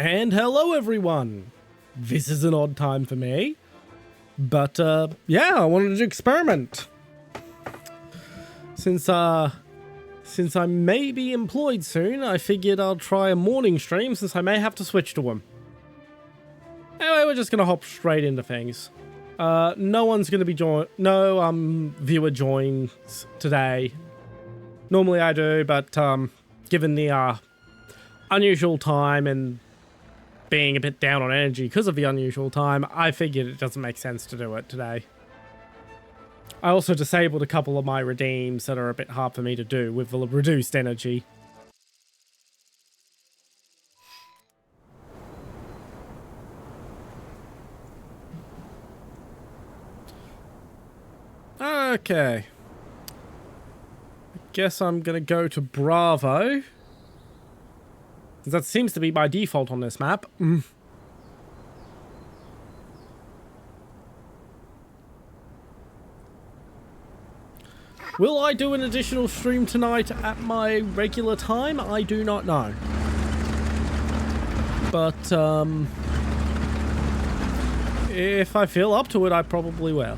And hello everyone! This is an odd time for me, but yeah, I wanted to experiment. Since I may be employed soon, I figured I'll try a morning stream since I may have to switch to one. Anyway, we're just gonna hop straight into things. No one's gonna be viewer joins today. Normally I do, but given the unusual time and being a bit down on energy because of the unusual time, I figured it doesn't make sense to do it today. I also disabled a couple of my redeems that are a bit hard for me to do with the reduced energy. Okay. I guess I'm gonna go to Bravo. That seems to be by default on this map. Will I do an additional stream tonight at my regular time? I do not know. But, if I feel up to it, I probably will.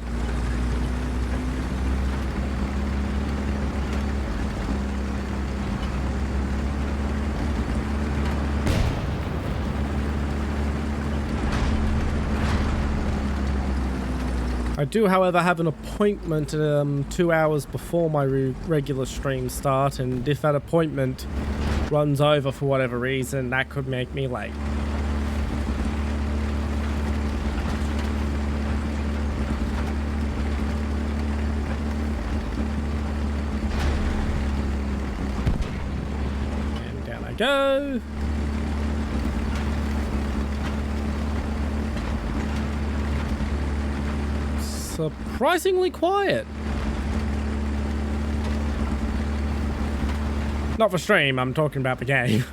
I do, however, have an appointment 2 hours before my regular stream start, and if that appointment runs over for whatever reason, that could make me late. And down I go. Surprisingly quiet. Not for stream, I'm talking about the game.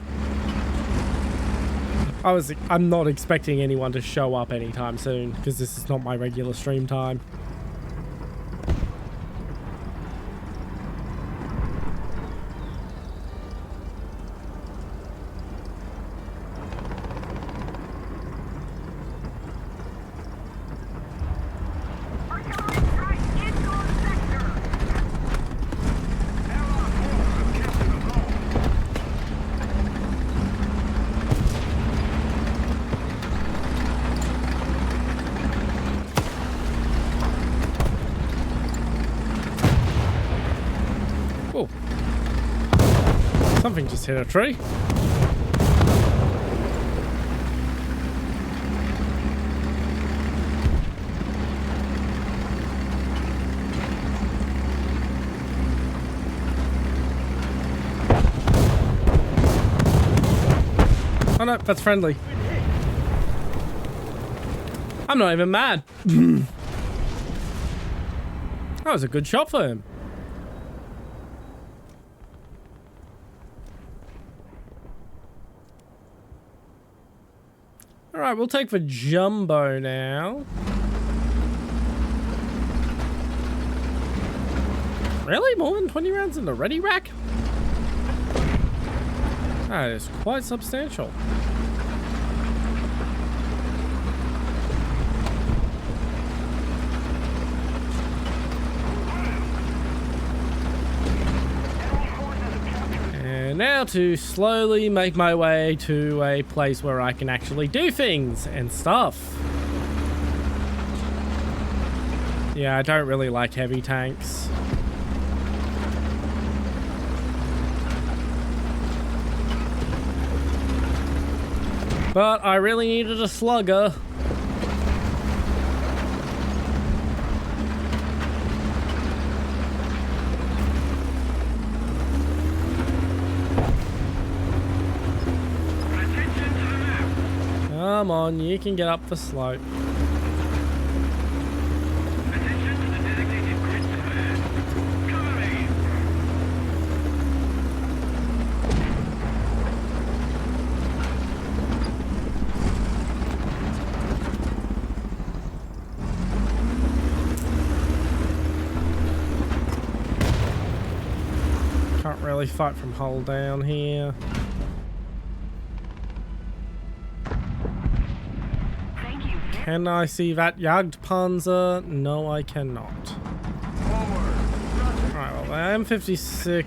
I'm not expecting anyone to show up anytime soon because this is not my regular stream time. Something just hit a tree. Oh no, that's friendly. I'm not even mad. That was a good shot for him. Alright, we'll take the jumbo now. Really? More than 20 rounds in the ready rack? That is quite substantial. And now to slowly make my way to a place where I can actually do things and stuff. Yeah, I don't really like heavy tanks. But I really needed a slugger. Come on, you can get up the slope. Can't really fight from hull down here. Can I see that Jagdpanzer? No, I cannot. Alright, well, the M56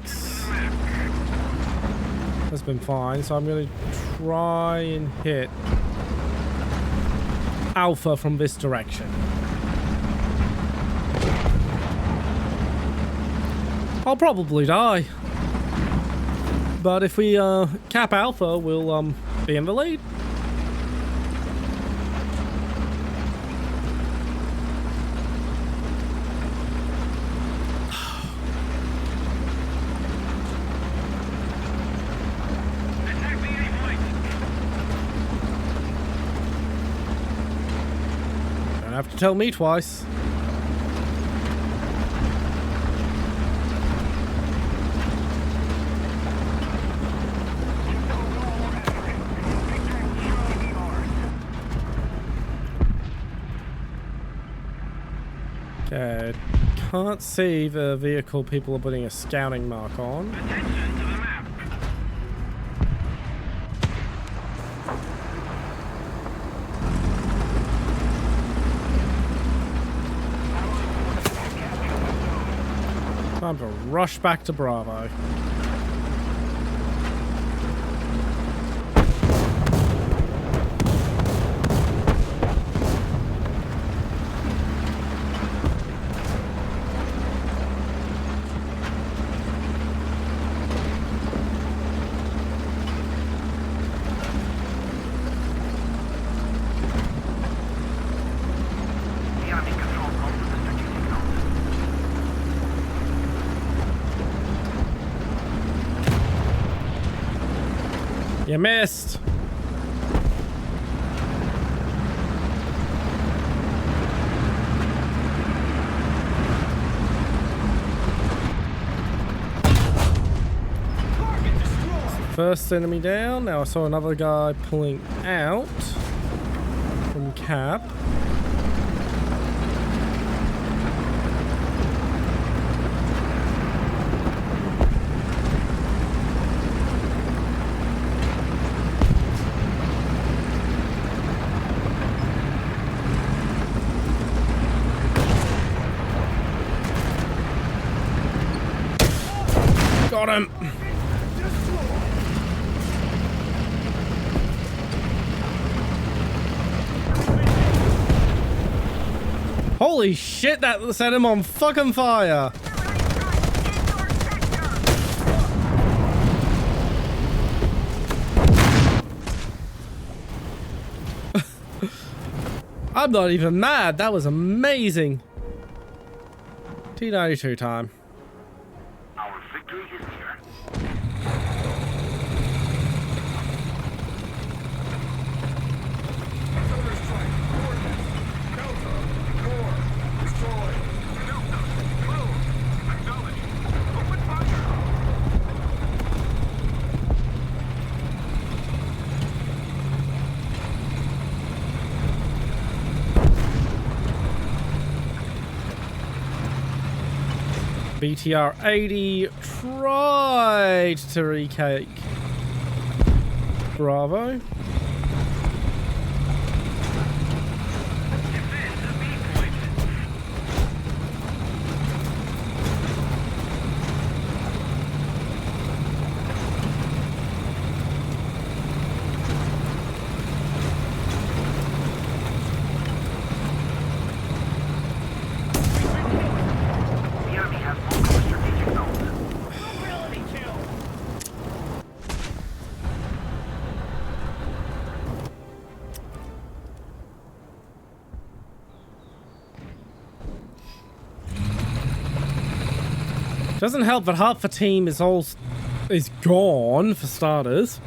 has been fine, so I'm going to try and hit Alpha from this direction. I'll probably die. But if we cap Alpha, we'll be in the lead. Don't have to tell me twice. Okay, can't see the vehicle people are putting a scouting mark on. Attention to the map. Time to rush back to Bravo. The enemy controls most of the strategic zones. You missed. First enemy down. Now I saw another guy pulling out from cap. Got him. Holy shit, that set him on fucking fire. I'm not even mad. That was amazing. T92 time. Our victory is near. BTR 80 tried to retake Bravo. The enemy has multiple strategic zones. Ability kill. Doesn't help that half the team is gone for starters,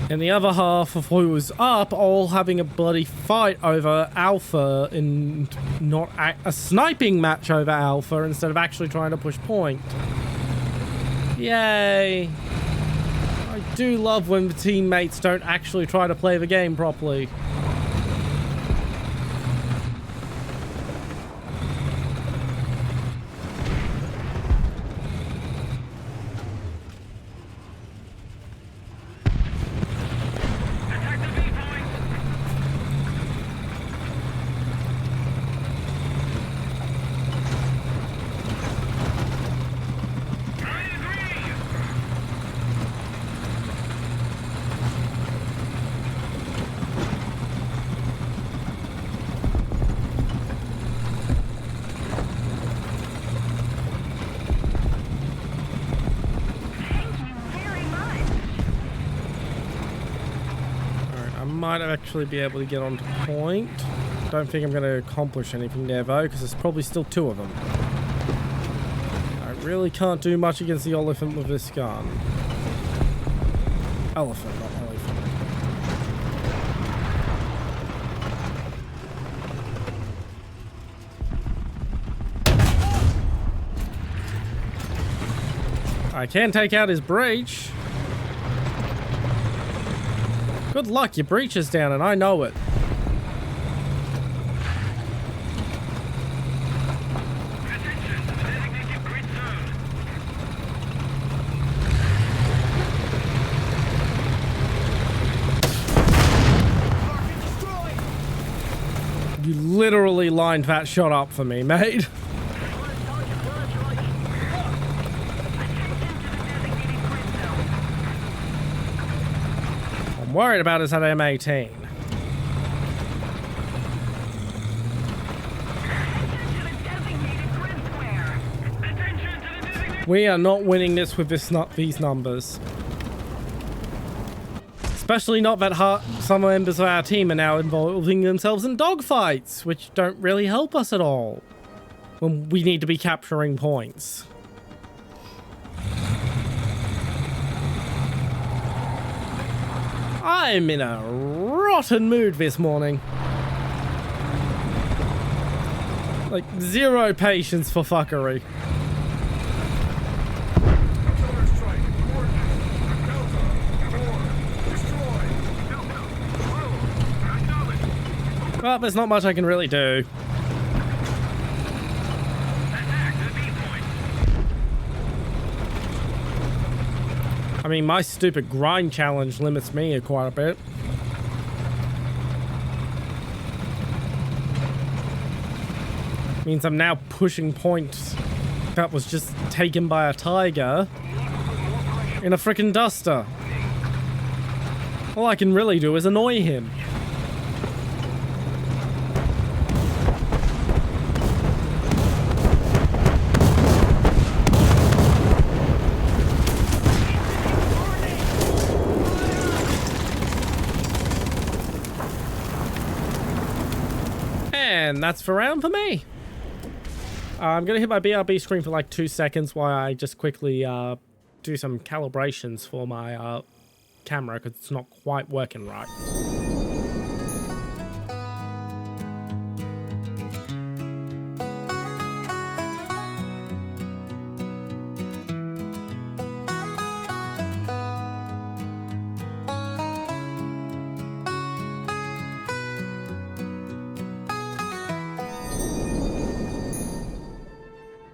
and the other half of who was up all having a bloody fight over Alpha and not a sniping match over Alpha instead of actually trying to push point. Yay! I do love when the teammates don't actually try to play the game properly. might actually be able to get onto point. Don't think I'm going to accomplish anything there though, because there's probably still 2 of them. I really can't do much against the elephant with this gun. Elephant, not elephant. I can take out his breach. Good luck, your breach is down and I know it. You literally lined that shot up for me, mate. I'm worried about is that M18. We are not winning this with these numbers. Especially not that some members of our team are now involving themselves in dogfights, which don't really help us at all when we need to be capturing points. I'm in a rotten mood this morning. Like, 0 patience for fuckery. Well, there's not much I can really do. I mean, my stupid grind challenge limits me quite a bit. Means I'm now pushing points that was just taken by a tiger in a frickin' duster. All I can really do is annoy him. And that's for round for me. I'm going to hit my BRB screen for like 2 seconds while I just quickly do some calibrations for my camera because it's not quite working right.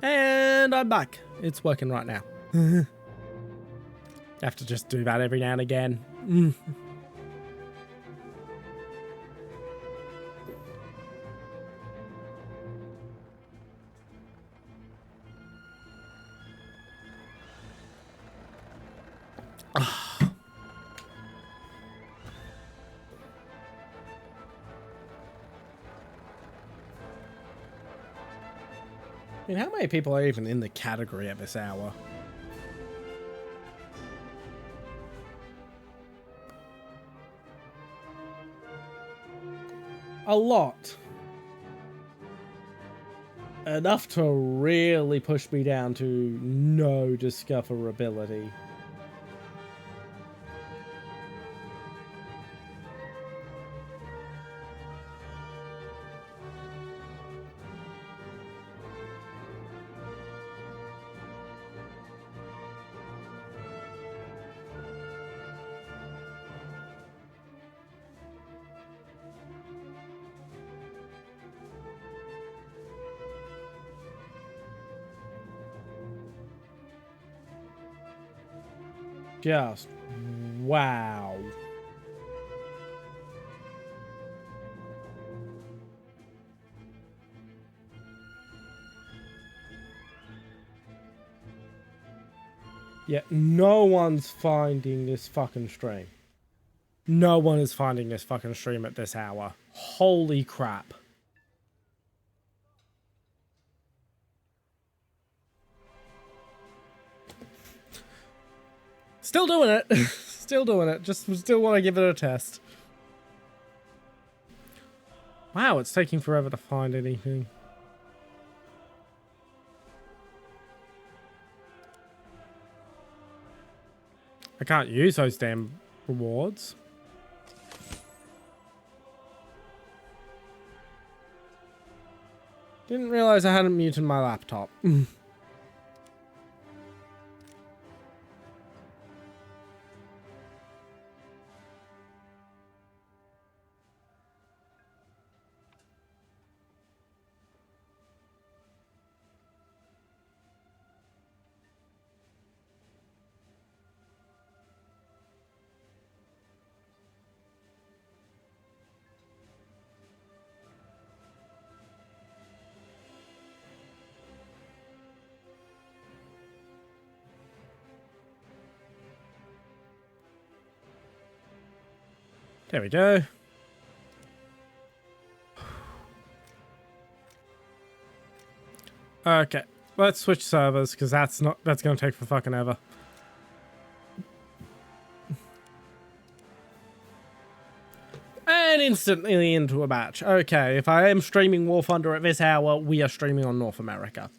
And I'm back. It's working right now. Have to just do that every now and again. I mean, how many people are even in the category at this hour? A lot. Enough to really push me down to no discoverability. Just wow. Yeah, no one's finding this fucking stream. No one is finding this fucking stream at this hour. Holy crap. Still doing it. Still doing it. Just still want to give it a test. Wow, it's taking forever to find anything. I can't use those damn rewards. Didn't realize I hadn't muted my laptop. There we go. Okay, let's switch servers because that's going to take for fucking ever. And instantly into a match. Okay, if I am streaming Warthunder at this hour, we are streaming on North America.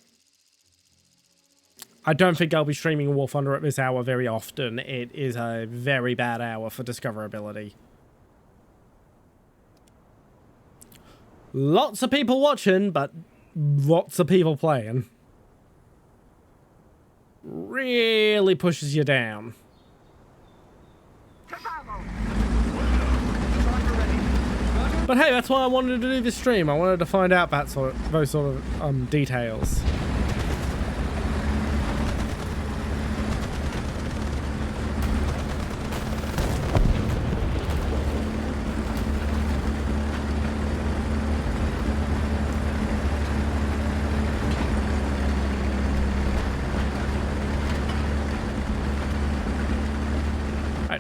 I don't think I'll be streaming Warthunder at this hour very often. It is a very bad hour for discoverability. Lots of people watching, but lots of people playing. Really pushes you down. But hey, that's why I wanted to do this stream. I wanted to find out those sort of details.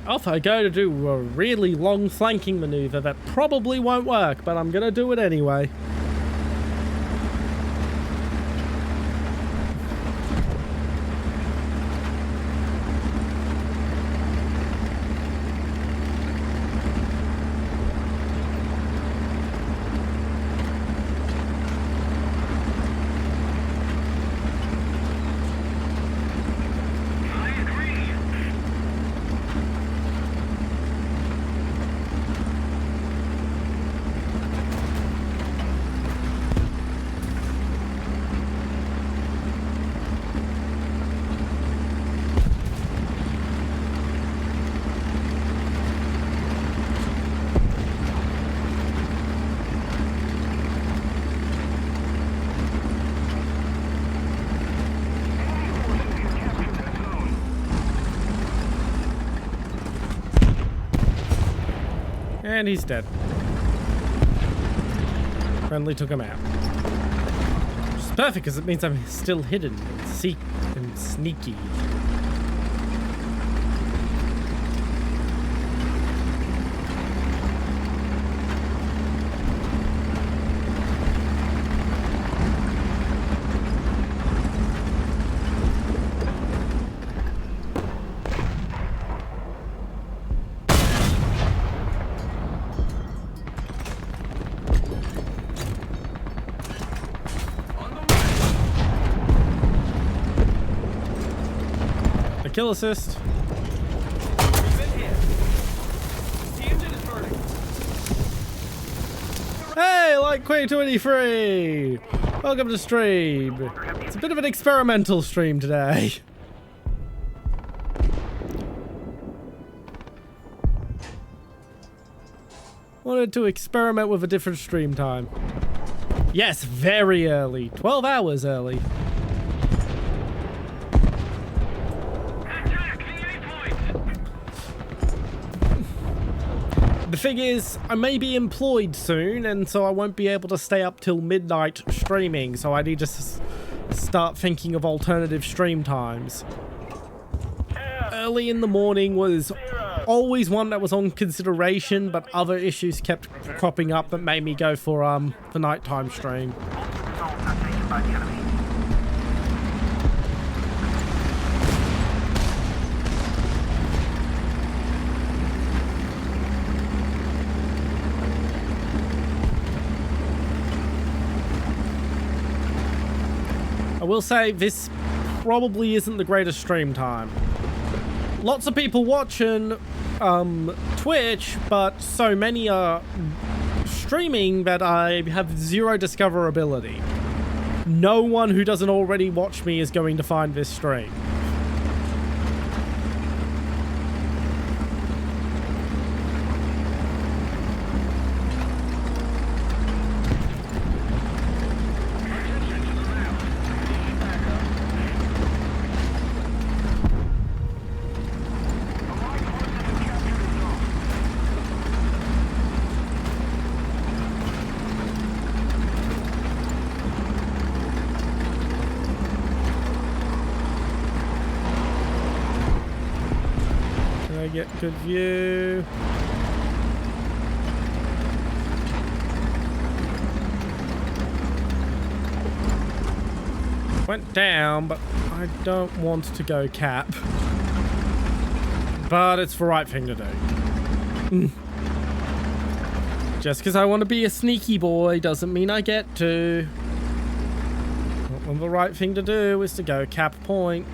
Off I go to do a really long flanking maneuver that probably won't work, but I'm gonna do it anyway. And he's dead. Friendly took him out. Which is perfect because it means I'm still hidden and sneaky. Kill assist. Hey, like Quake 23! Welcome to the stream. It's a bit of an experimental stream today. Wanted to experiment with a different stream time. Yes, very early. 12 hours early. The thing is, I may be employed soon, and so I won't be able to stay up till midnight streaming, so I need to start thinking of alternative stream times. Early in the morning was always one that was on consideration, but other issues kept cropping up that made me go for the nighttime stream. will say this probably isn't the greatest stream time. Lots of people watching Twitch, but so many are streaming that I have zero discoverability. No one who doesn't already watch me is going to find this stream. Get good view. Went down, but I don't want to go cap. But it's the right thing to do. Just because I want to be a sneaky boy doesn't mean I get to. Well, the right thing to do is to go cap point.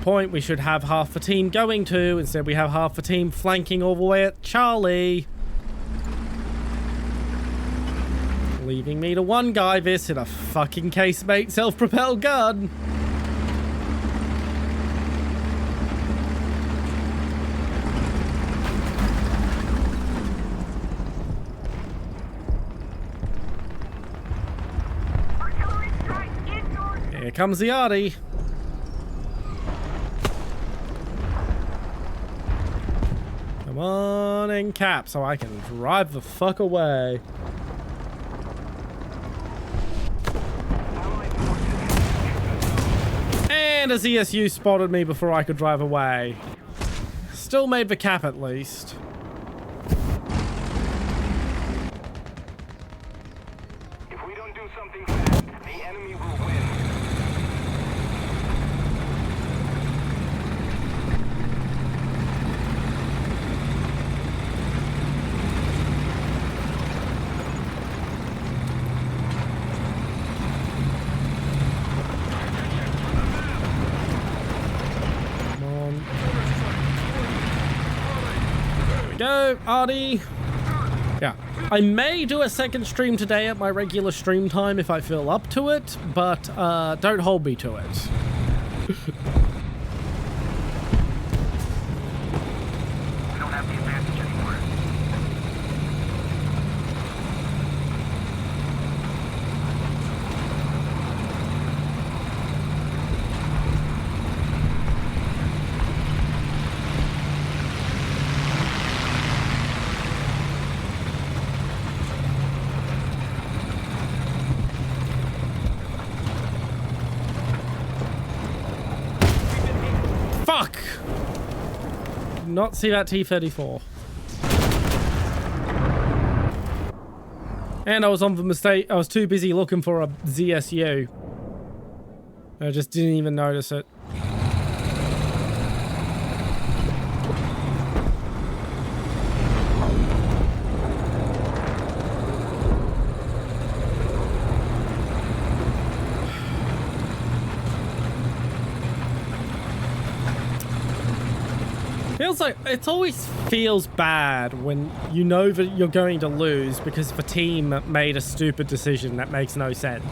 Point we should have half the team going to. Instead we have half the team flanking all the way at Charlie, leaving me to one guy this in a fucking casemate self-propelled gun. Here comes the Artie. Come on and cap so I can drive the fuck away. And a ZSU spotted me before I could drive away. Still made the cap at least. If we don't do something fast, the enemy will win. Go, Artie. Yeah. I may do a second stream today at my regular stream time if I feel up to it, but don't hold me to it. We don't have the advantage anymore. Fuck! Did not see that T-34. And I was on the mistake. I was too busy looking for a ZSU. I just didn't even notice it. Feels like it always feels bad when you know that you're going to lose because the team made a stupid decision that makes no sense.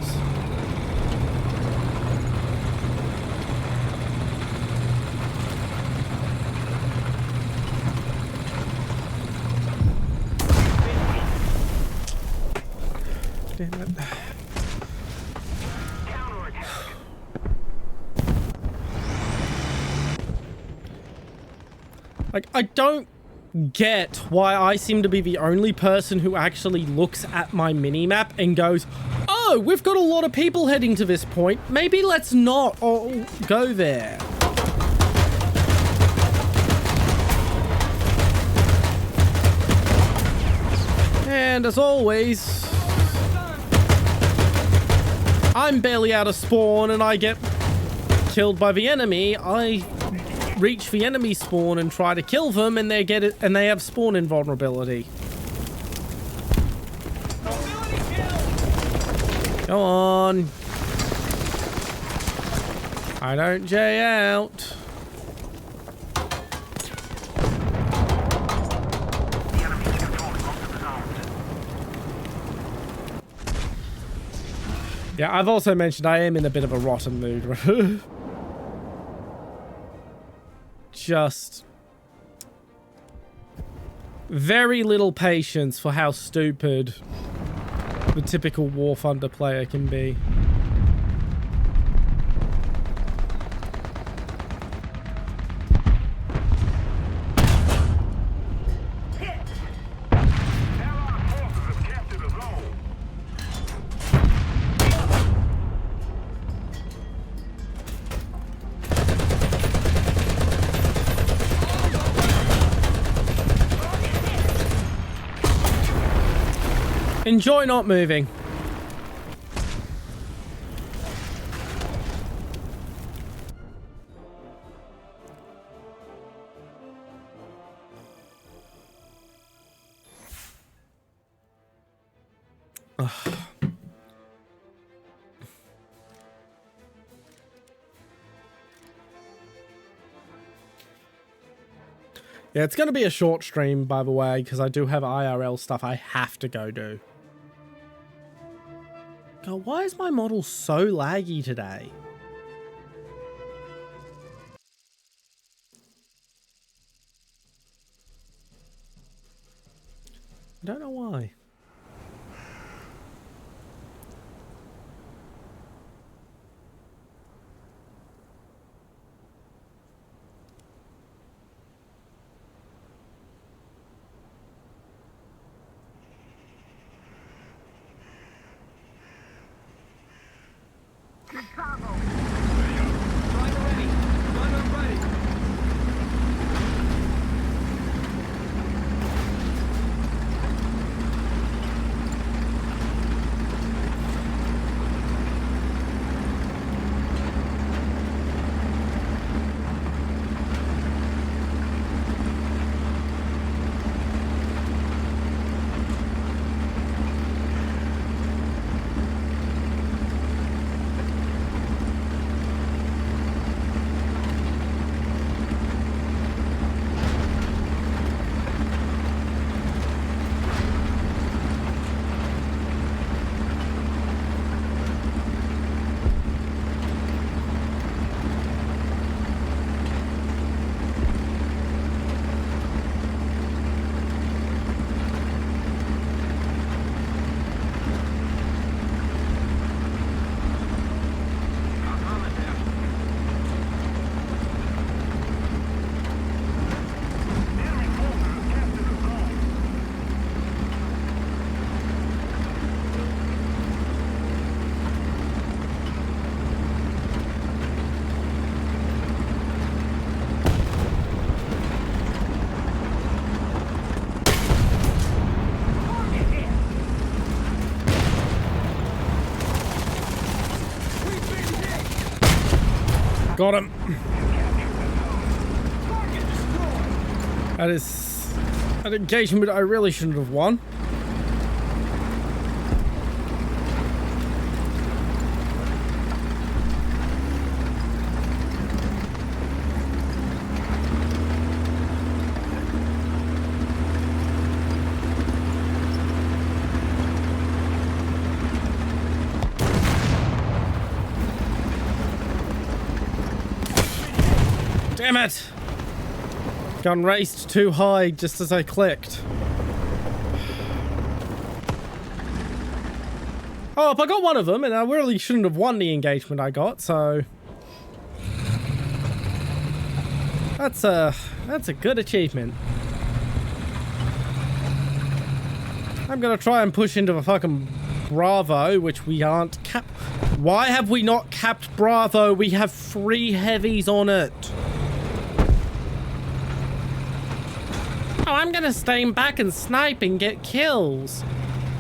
Damn it. Like, I don't get why I seem to be the only person who actually looks at my minimap and goes, oh, we've got a lot of people heading to this point. Maybe let's not all go there. And as always, I'm barely out of spawn and I get killed by the enemy. I reach the enemy spawn and try to kill them, and they get it, and they have spawn invulnerability. Go on. I don't jay out. The enemy's controlling most of the zones. Yeah, I've also mentioned I am in a bit of a rotten mood. Just very little patience for how stupid the typical Warthunder player can be. Allied forces have captured a zone. Enjoy not moving. Yeah, it's going to be a short stream, by the way, because I do have IRL stuff I have to go do. God, why is my model so laggy today? I don't know why. Got him. That is an engagement I really shouldn't have won. Damn it! Gun raced too high just as I clicked. Oh, I got one of them, and I really shouldn't have won the engagement I got, so... That's a good achievement. I'm gonna try and push into a fucking Bravo, which we aren't Why have we not capped Bravo? We have 3 heavies on it. Oh, I'm gonna stay back and snipe and get kills.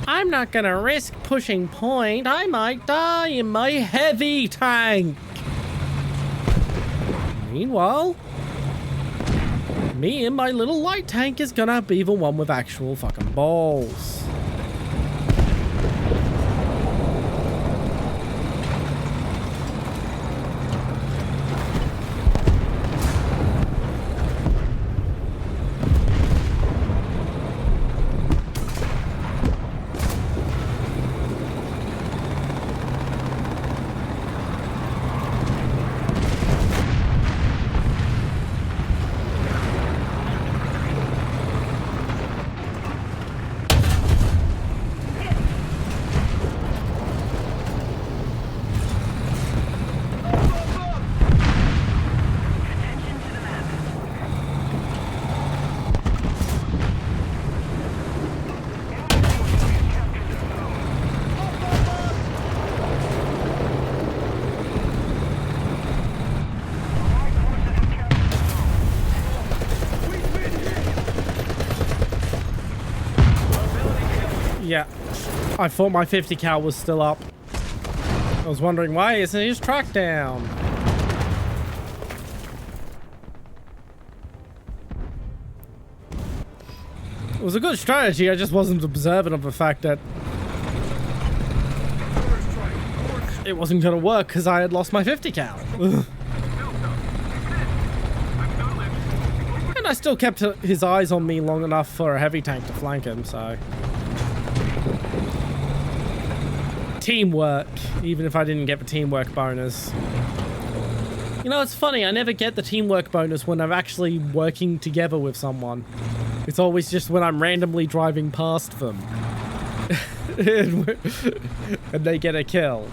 I'm not gonna risk pushing point. I might die in my heavy tank. Meanwhile, me and my little light tank is gonna be the one with actual fucking balls. Yeah. I thought my 50 cal was still up. I was wondering why isn't his truck down? It was a good strategy, I just wasn't observant of the fact that it wasn't going to work because I had lost my 50 cal. And I still kept his eyes on me long enough for a heavy tank to flank him, so... Teamwork, even if I didn't get the teamwork bonus. You know, it's funny, I never get the teamwork bonus when I'm actually working together with someone. It's always just when I'm randomly driving past them. And they get a kill.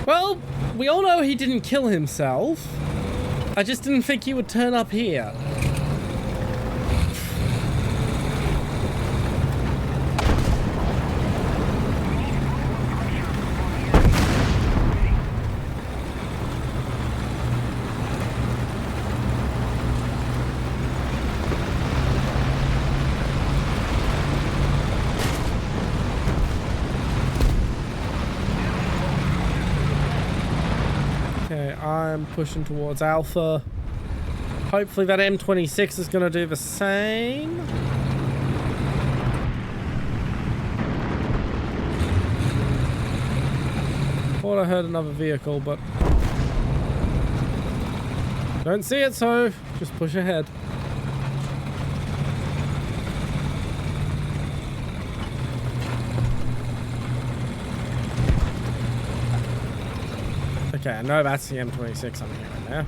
Well, we all know he didn't kill himself. I just didn't think he would turn up here. I'm pushing towards Alpha. Hopefully that M26 is going to do the same. Thought I heard another vehicle, but don't see it, so just push ahead. Okay, I know that's the M26 I'm hearing now.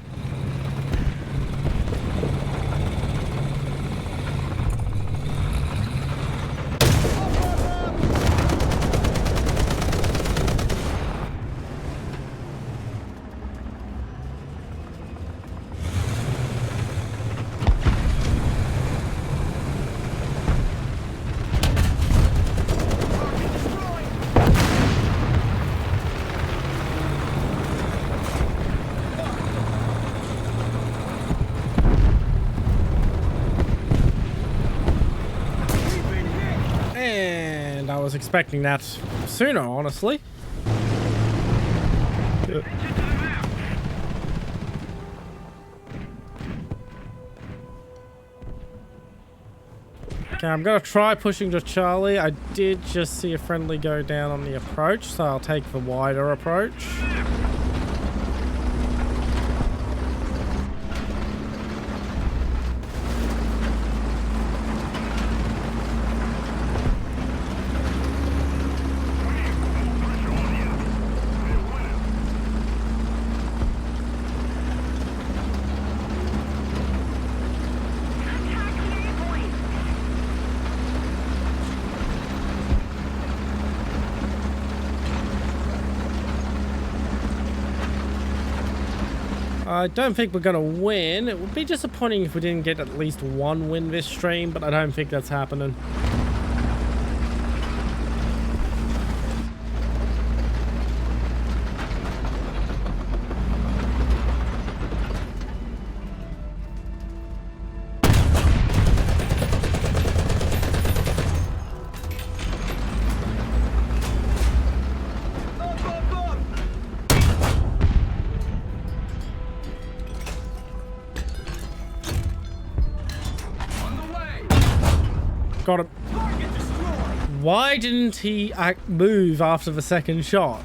I was expecting that sooner, honestly. Okay, I'm gonna try pushing to Charlie. I did just see a friendly go down on the approach, so I'll take the wider approach. I don't think we're going to win. It would be disappointing if we didn't get at least one win this stream, but I don't think that's happening. Got him. Why didn't he move after the second shot?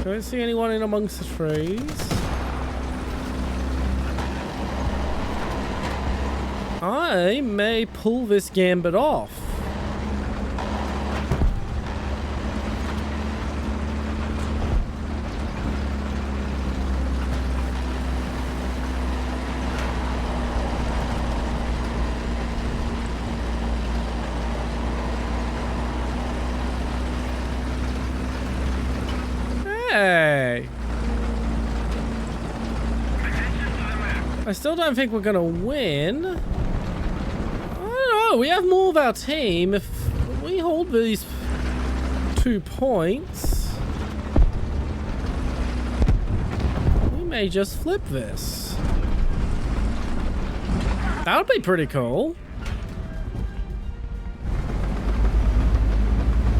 Don't see anyone in amongst the trees. I may pull this gambit off. I still don't think we're gonna win. I don't know. We have more of our team. If we hold these 2 points, we may just flip this. That would be pretty cool.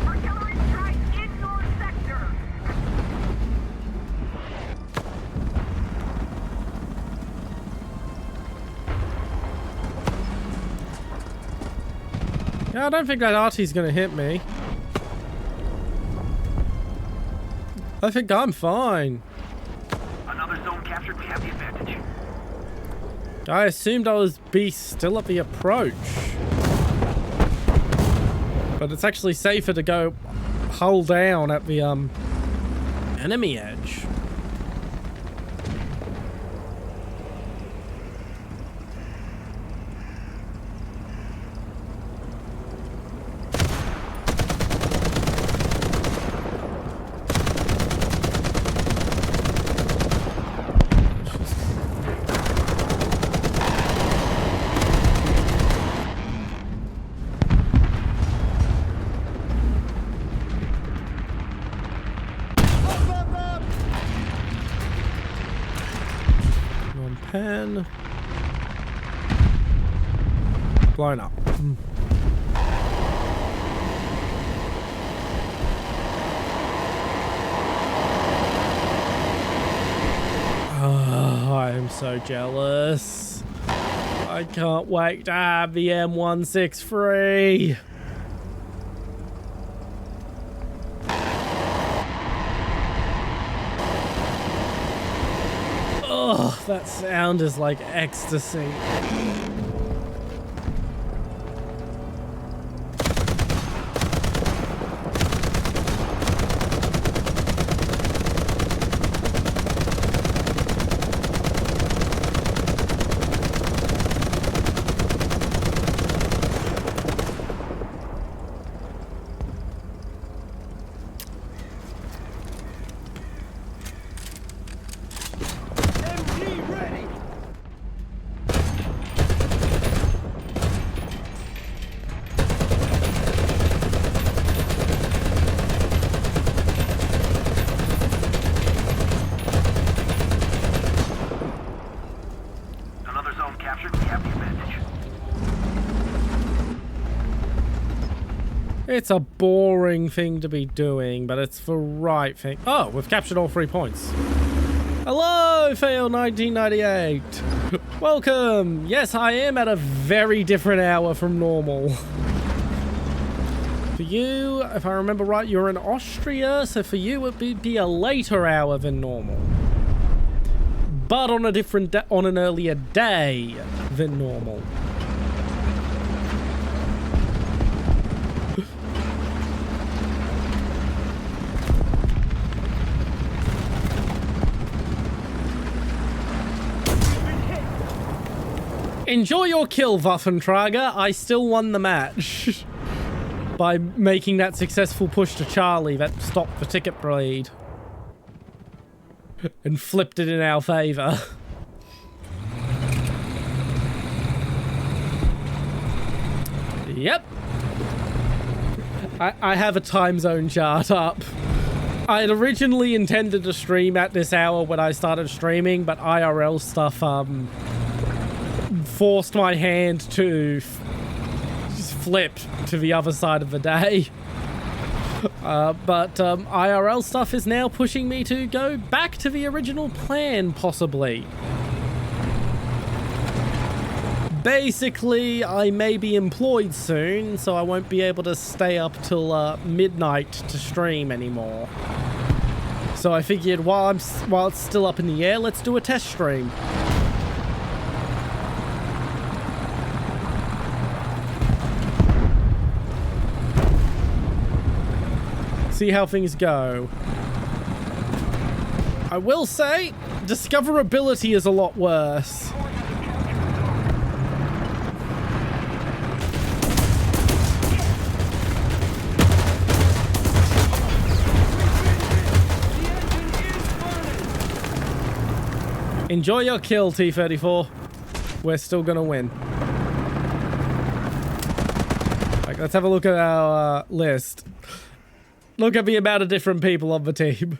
Artillery strike in your sector. Yeah, I don't think that arty's gonna hit me. I think I'm fine. Another zone captured. We have the advantage. I assumed I was still at the approach. But it's actually safer to go hull down at the enemy edge. Pen. Blown up. Oh, I am so jealous. I can't wait to have the M163. Oh, that sound is like ecstasy. Another zone captured. We have the advantage. It's a boring thing to be doing, but it's the right thing. Oh, we've captured all 3 points. Hello, Fail 1998. Welcome. Yes, I am at a very different hour from normal. For you, if I remember right, you're in Austria, so for you it would be a later hour than normal. But on a different on an earlier day than normal. Enjoy your kill, Warthunder. I still won the match by making that successful push to Charlie that stopped the ticket bleed and flipped it in our favor. Yep. I have a time zone chart up. I had originally intended to stream at this hour when I started streaming, but IRL stuff forced my hand to just flip to the other side of the day. But IRL stuff is now pushing me to go back to the original plan, possibly. Basically, I may be employed soon, so I won't be able to stay up till midnight to stream anymore. So I figured while it's still up in the air, let's do a test stream. See how things go. I will say, discoverability is a lot worse. Enjoy your kill, T-34. we're still gonna win. Like, let's have a look at our list. Look at the amount of different people on the team.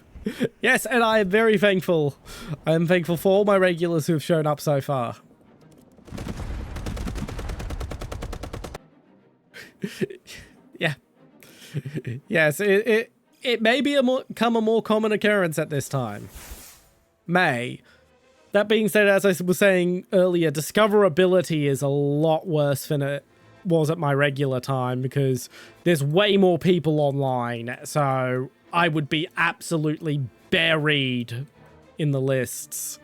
Yes, and I am very thankful. I am thankful for all my regulars who have shown up so far. Yeah. Yes, it may become a more common occurrence at this time. May. That being said, as I was saying earlier, discoverability is a lot worse than it was at my regular time because there's way more people online, so I would be absolutely buried in the lists.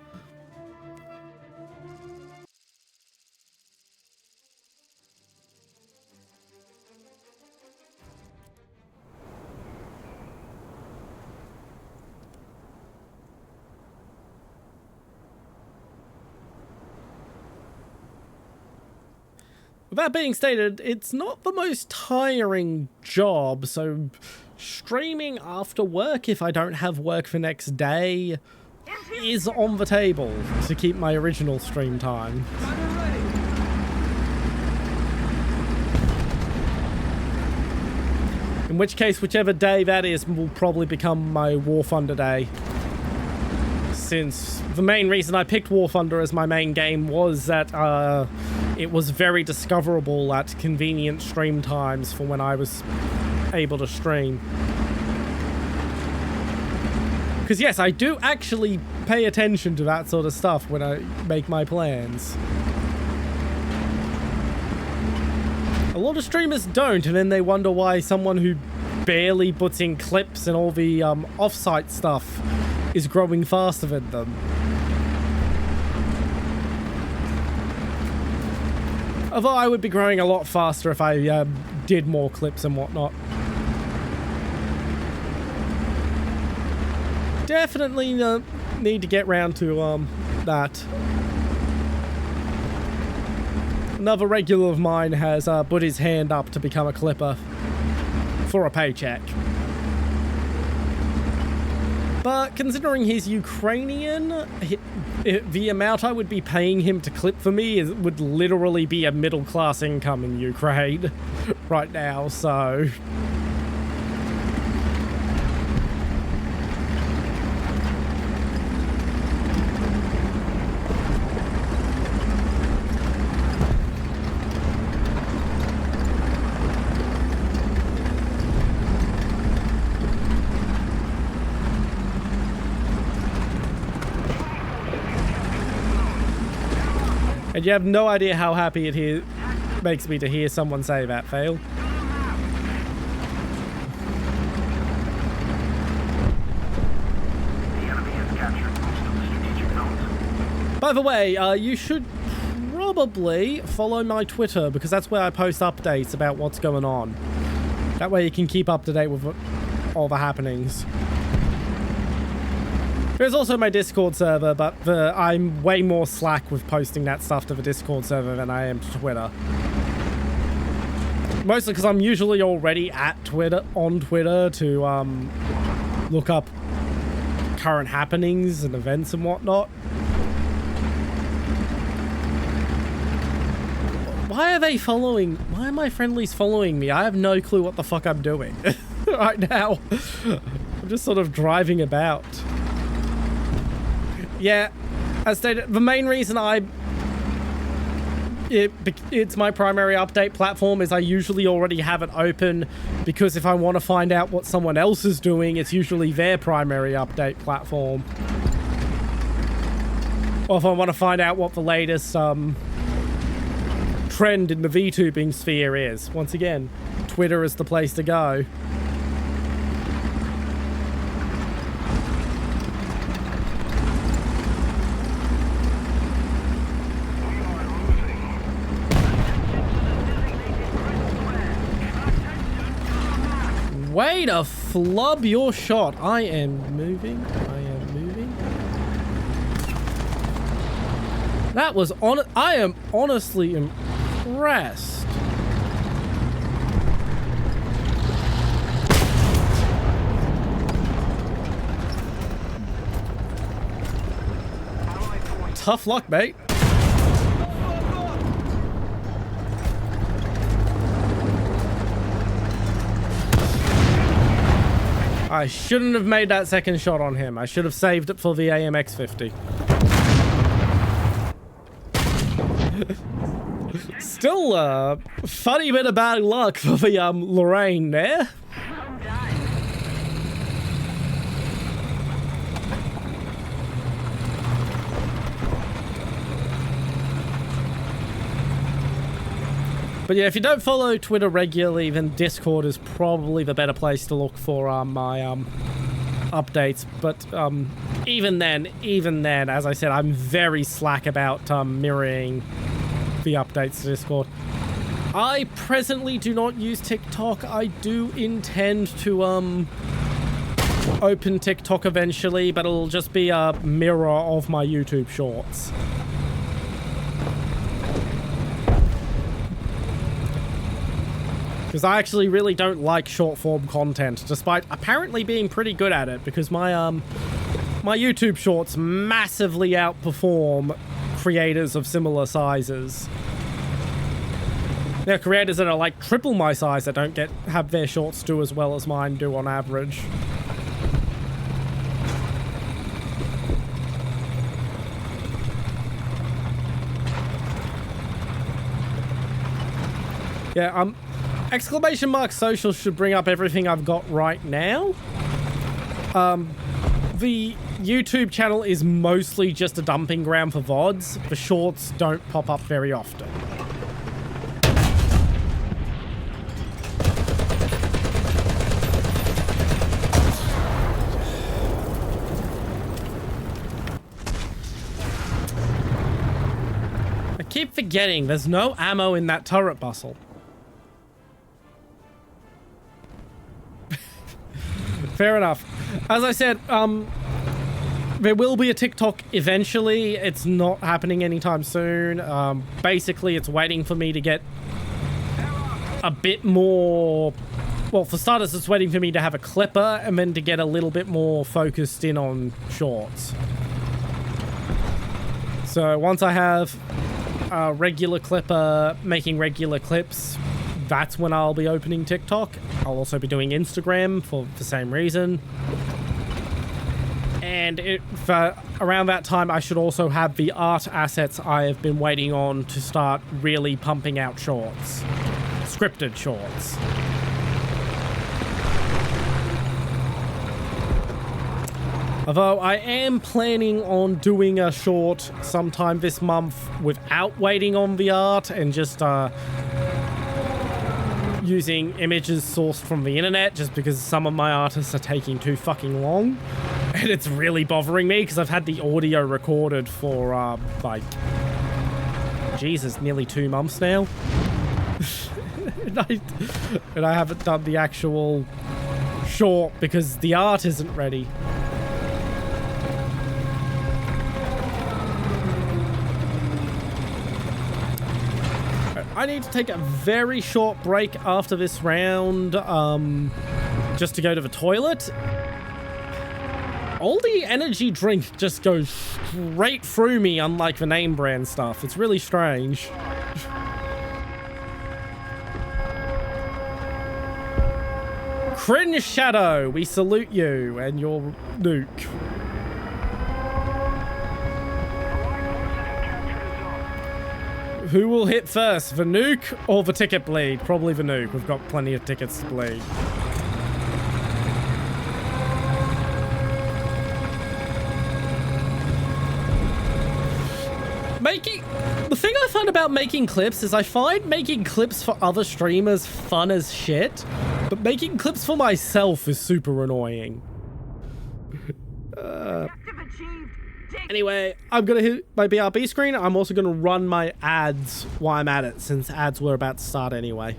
That being stated, it's not the most tiring job, so streaming after work if I don't have work the next day is on the table to keep my original stream time. In which case, whichever day that is will probably become my Warthunder day. Since the main reason I picked Warthunder as my main game was that it was very discoverable at convenient stream times for when I was able to stream. Because yes, I do actually pay attention to that sort of stuff when I make my plans. A lot of streamers don't, and then they wonder why someone who barely puts in clips and all the off-site stuff is growing faster than them. Although I would be growing a lot faster if I did more clips and whatnot. Definitely need to get round to that. Another regular of mine has put his hand up to become a clipper for a paycheck. But considering he's Ukrainian, the amount I would be paying him to clip for me would literally be a middle-class income in Ukraine right now, so... And you have no idea how happy it makes me to hear someone say that, Fail. The enemy has captured most of the strategic nodes. By the way, you should probably follow my Twitter because that's where I post updates about what's going on. That way you can keep up to date with all the happenings. There's also my Discord server, but I'm way more slack with posting that stuff to the Discord server than I am to Twitter. Mostly because I'm usually already on Twitter to look up current happenings and events and whatnot. Why are my friendlies following me? I have no clue what the fuck I'm doing right now. I'm just sort of driving about. Yeah, as stated, the main reason it's my primary update platform is I usually already have it open because if I want to find out what someone else is doing, it's usually their primary update platform. Or if I want to find out what the latest trend in the VTubing sphere is. Once again, Twitter is the place to go. Way to flub your shot. I am moving. That was I am honestly impressed. Tough luck, mate. I shouldn't have made that second shot on him. I should have saved it for the AMX-50. Still a funny bit of bad luck for the Lorraine there. Well done. But yeah, if you don't follow Twitter regularly, then Discord is probably the better place to look for my updates. But even then, as I said, I'm very slack about mirroring the updates to Discord. I presently do not use TikTok. I do intend to open TikTok eventually, but it'll just be a mirror of my YouTube shorts. Because I actually really don't like short form content, despite apparently being pretty good at it, because my my YouTube shorts massively outperform creators of similar sizes. There are creators that are like triple my size that don't have their shorts do as well as mine do on average. Yeah, exclamation mark social should bring up everything I've got right now. The YouTube channel is mostly just a dumping ground for VODs. The shorts don't pop up very often. I keep forgetting there's no ammo in that turret bustle. Fair enough. As I said, there will be a TikTok eventually. It's not happening anytime soon. Basically, it's waiting for me to get a bit more... Well, for starters, it's waiting for me to have a clipper and then to get a little bit more focused in on shorts. So once I have a regular clipper making regular clips, that's when I'll be opening TikTok. I'll also be doing Instagram for the same reason. And for around that time, I should also have the art assets I have been waiting on to start really pumping out shorts. Scripted shorts. Although I am planning on doing a short sometime this month without waiting on the art and just using images sourced from the internet, just because some of my artists are taking too fucking long. And it's really bothering me because I've had the audio recorded for like, Jesus, nearly 2 months now. and I haven't done the actual short because the art isn't ready. I need to take a very short break after this round, just to go to the toilet. All the energy drink just goes straight through me, unlike the name brand stuff. It's really strange. Cringe Shadow, we salute you and your nuke. Who will hit first, the nuke or the ticket bleed? Probably the nuke. We've got plenty of tickets to bleed. The thing I find about making clips is I find making clips for other streamers fun as shit, but making clips for myself is super annoying. Anyway, I'm going to hit my BRB screen. I'm also going to run my ads while I'm at it, since ads were about to start anyway.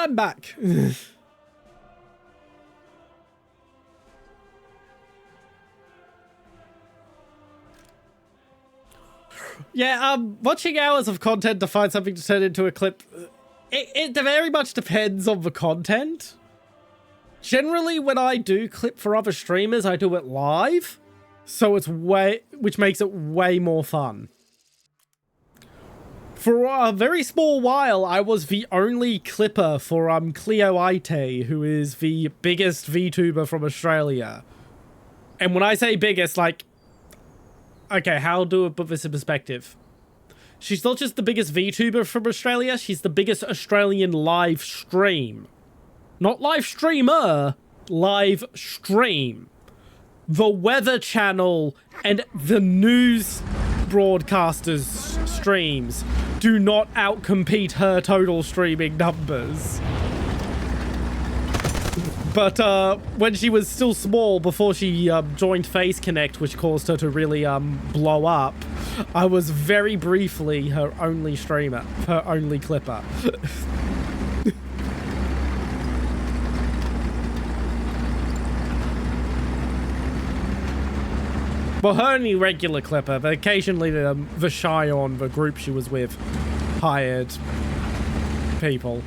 I'm back. Yeah, watching hours of content to find something to turn into a clip, it very much depends on the content. Generally, when I do clip for other streamers, I do it live, so which makes it way more fun. For a very small while, I was the only clipper for Cleo Ite, who is the biggest VTuber from Australia. And when I say biggest, like, okay, how do I put this in perspective? She's not just the biggest VTuber from Australia, she's the biggest Australian live stream. Not live streamer, live stream. The Weather Channel and the news broadcasters' streams do not outcompete her total streaming numbers. But when she was still small, before she joined Face Connect, which caused her to really blow up, I was very briefly her only streamer, her only clipper. Well, her only regular clipper, but occasionally the Cheyenne, the group she was with, hired people.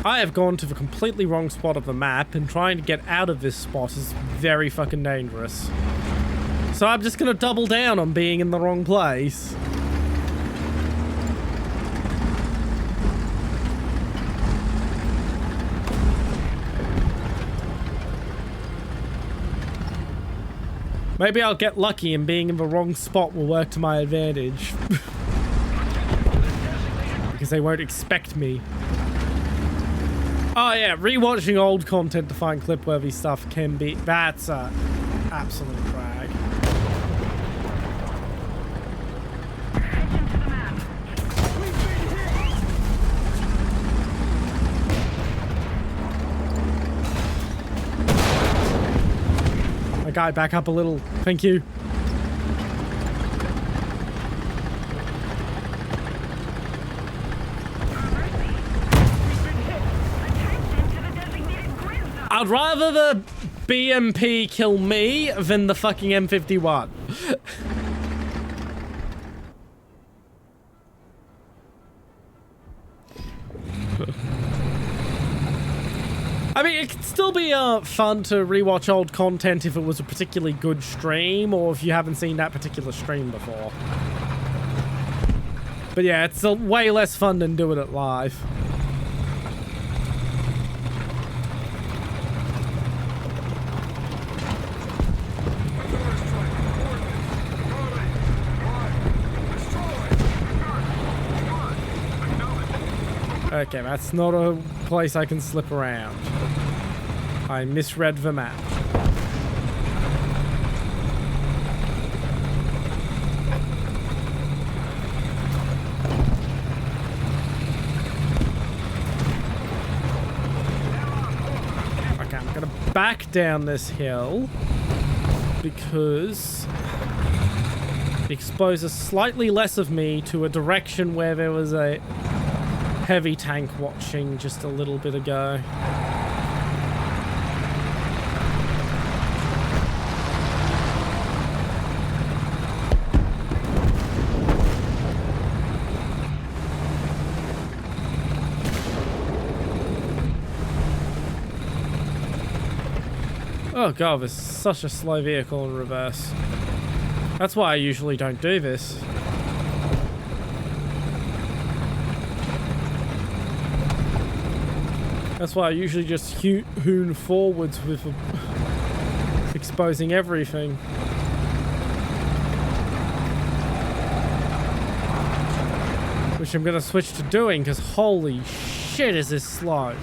I have gone to the completely wrong spot of the map, and trying to get out of this spot is very fucking dangerous. So I'm just gonna double down on being in the wrong place. Maybe I'll get lucky and being in the wrong spot will work to my advantage. Because they won't expect me. Oh yeah, rewatching old content to find clip-worthy stuff can be... That's a absolute drag. My guy, back up a little. Thank you. I'd rather the BMP kill me than the fucking M51. I mean, it could still be fun to rewatch old content if it was a particularly good stream, or if you haven't seen that particular stream before. But yeah, it's way less fun than doing it live. Okay, that's not a place I can slip around. I misread the map. Okay, I'm gonna back down this hill because it exposes slightly less of me to a direction where there was a heavy tank watching just a little bit ago. Oh god, this is such a slow vehicle in reverse. That's why I usually don't do this. That's why I usually just hoon forwards with exposing everything. Which I'm going to switch to doing, because holy shit is this slow?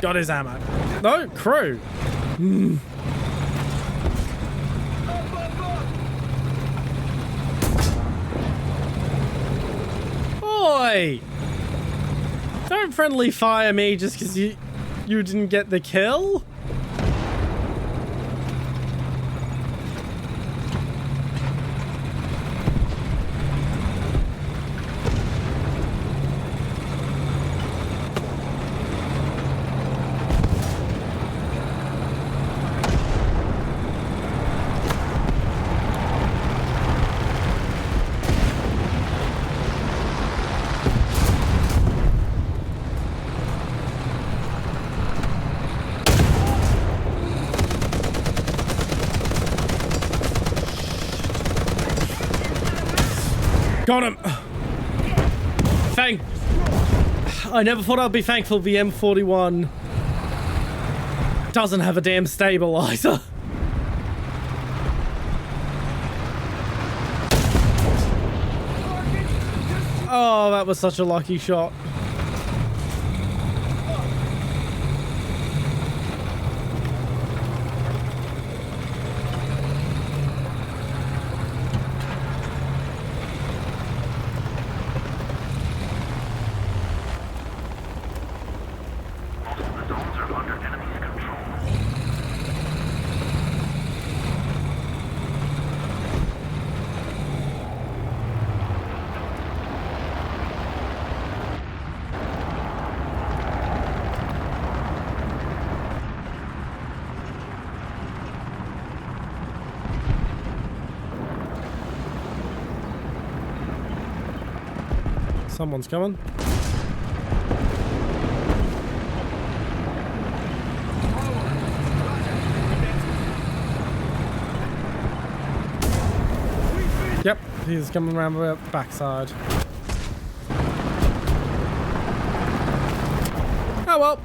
Got his ammo. No, crew. Oi! Don't friendly fire me just because you didn't get the kill. Got him. I never thought I'd be thankful the M41 doesn't have a damn stabilizer. Oh, that was such a lucky shot. Someone's coming. Yep, he's coming around the backside. Oh well.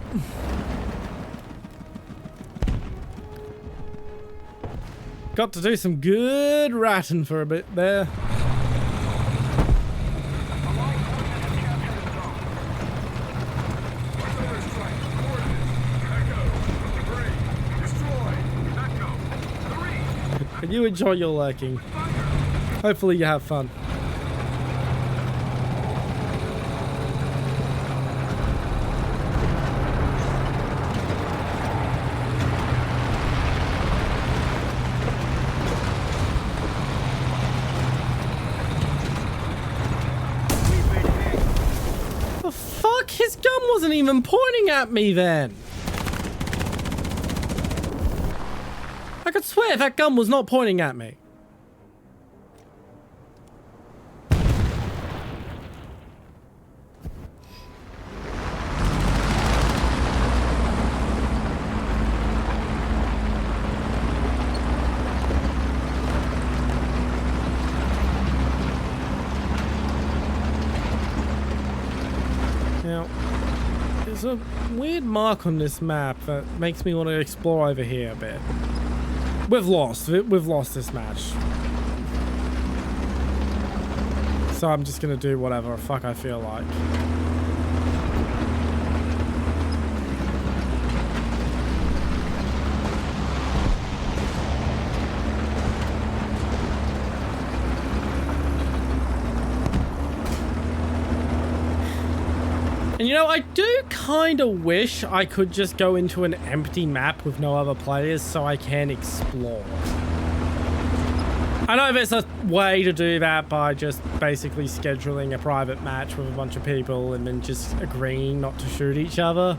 Got to do some good ratting for a bit there. You enjoy your lurking. Hopefully you have fun. The fuck? His gun wasn't even pointing at me then. I could swear that gun was not pointing at me. Now, there's a weird mark on this map that makes me want to explore over here a bit. We've lost this match. So I'm just gonna do whatever the fuck I feel like. And you know, I do kind of wish I could just go into an empty map with no other players so I can explore. I know there's a way to do that by just basically scheduling a private match with a bunch of people and then just agreeing not to shoot each other.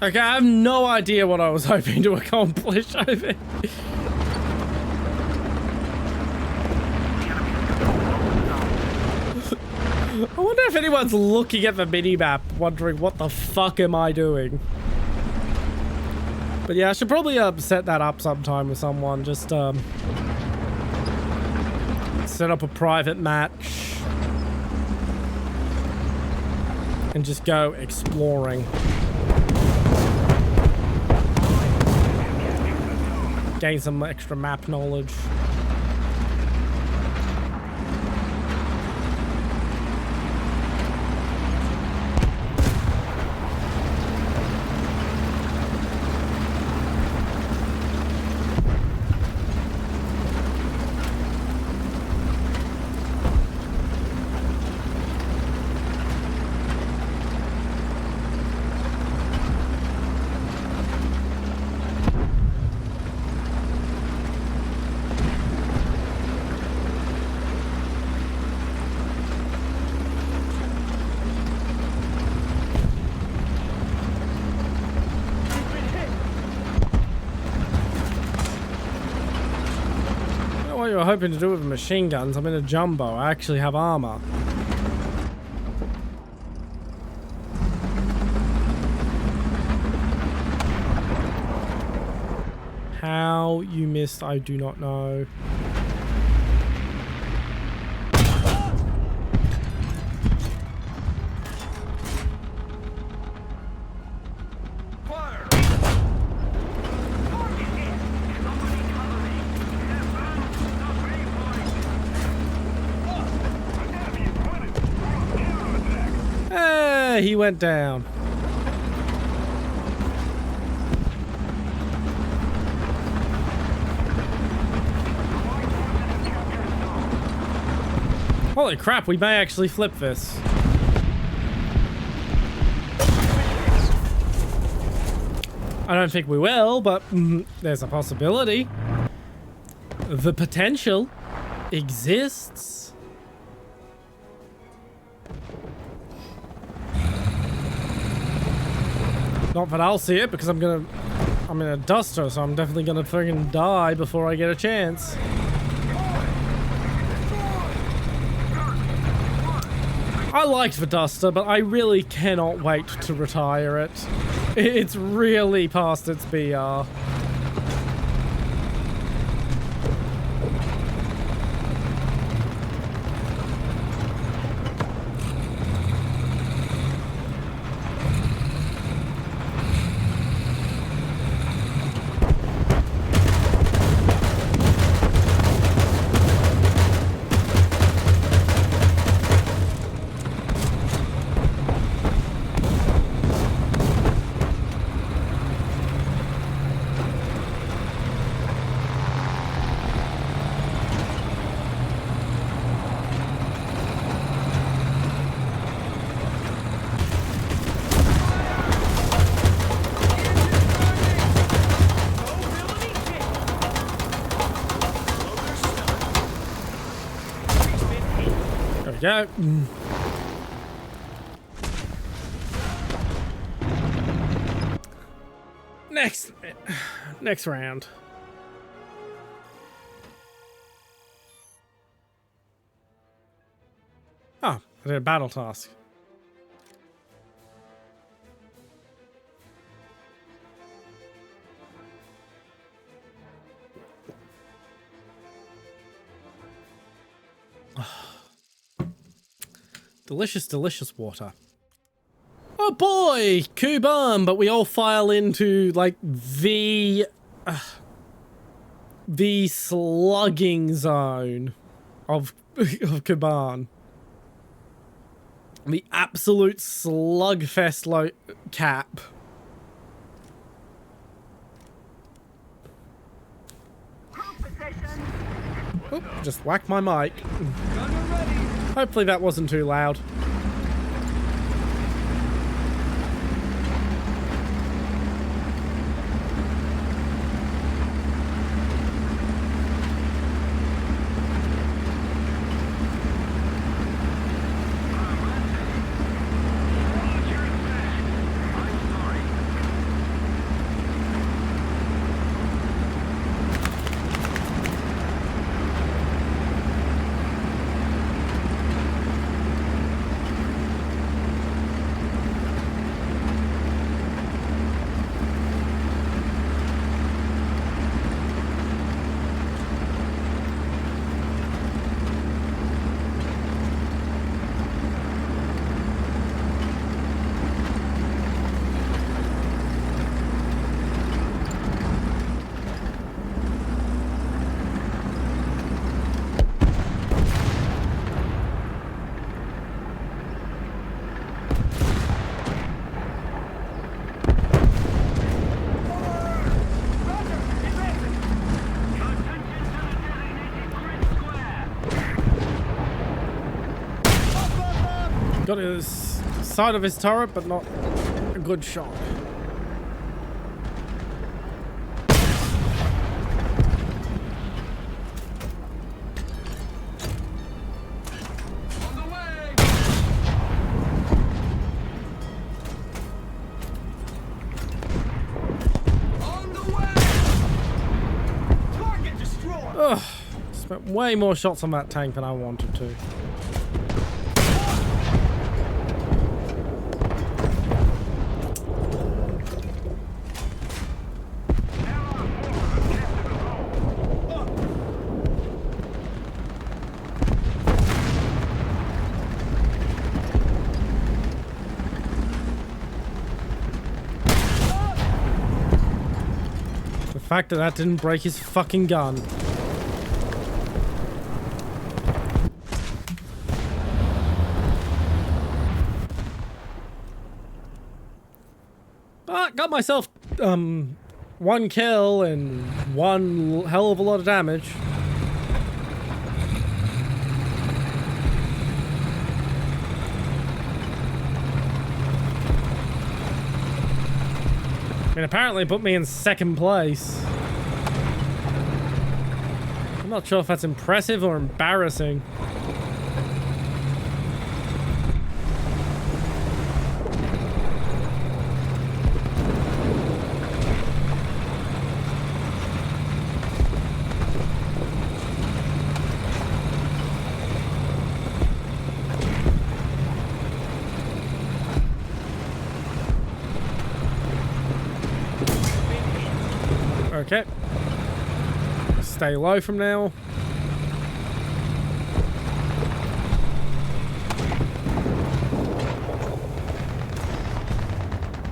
Okay, I have no idea what I was hoping to accomplish over here. I wonder if anyone's looking at the minimap wondering what the fuck am I doing. But yeah, I should probably set that up sometime with someone. Just set up a private match and just go exploring. Gain some extra map knowledge. What you were hoping to do with machine guns? I'm in a jumbo. I actually have armor. How you missed, I do not know. He went down. Holy crap, we may actually flip this. I don't think we will, but there's a possibility. The potential exists. Not that I'll see it, because I'm in a duster, so I'm definitely gonna friggin' die before I get a chance. I liked the duster, but I really cannot wait to retire it. It's really past its BR. There we go. Next round. Oh, I did a battle task. Delicious, delicious water. Oh boy, Kuban, but we all file into like the slugging zone of Kuban. The absolute slugfest cap. Oh, just whack my mic. Hopefully that wasn't too loud. Got his side of his turret, but not a good shot. On the way! On the way! Target destroyed! Ugh. Spent way more shots on that tank than I wanted to. The fact that that didn't break his fucking gun. Got myself, one kill and one hell of a lot of damage. I mean, apparently it put me in second place. I'm not sure if that's impressive or embarrassing. Okay. Stay low from now.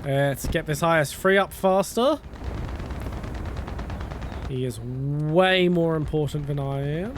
Let's get this IS-3 up faster. He is way more important than I am.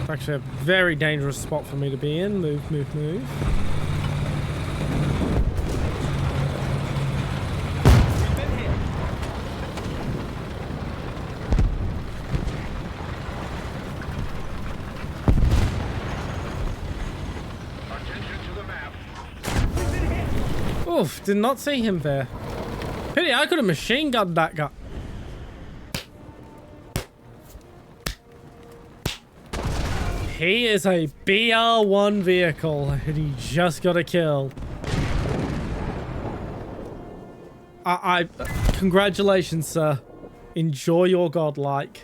Actually a very dangerous spot for me to be in. Move, move, move. Attention to the map. Oof, did not see him there. Pity I could have machine gunned that guy. He is a BR1 vehicle and he just got a kill. Congratulations, sir. Enjoy your godlike.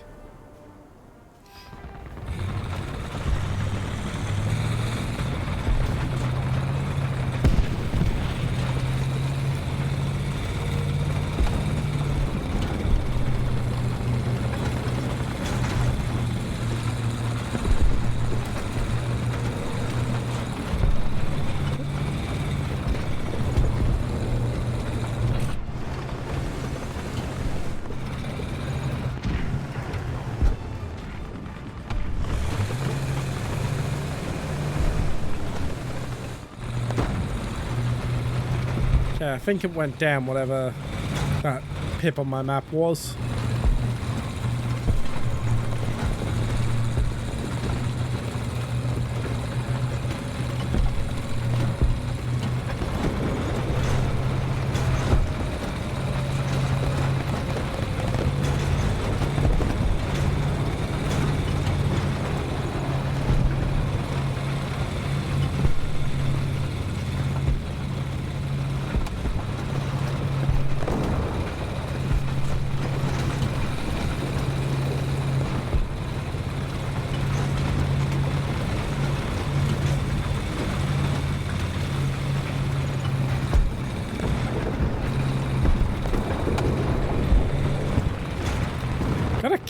Yeah, I think it went down, whatever that pip on my map was.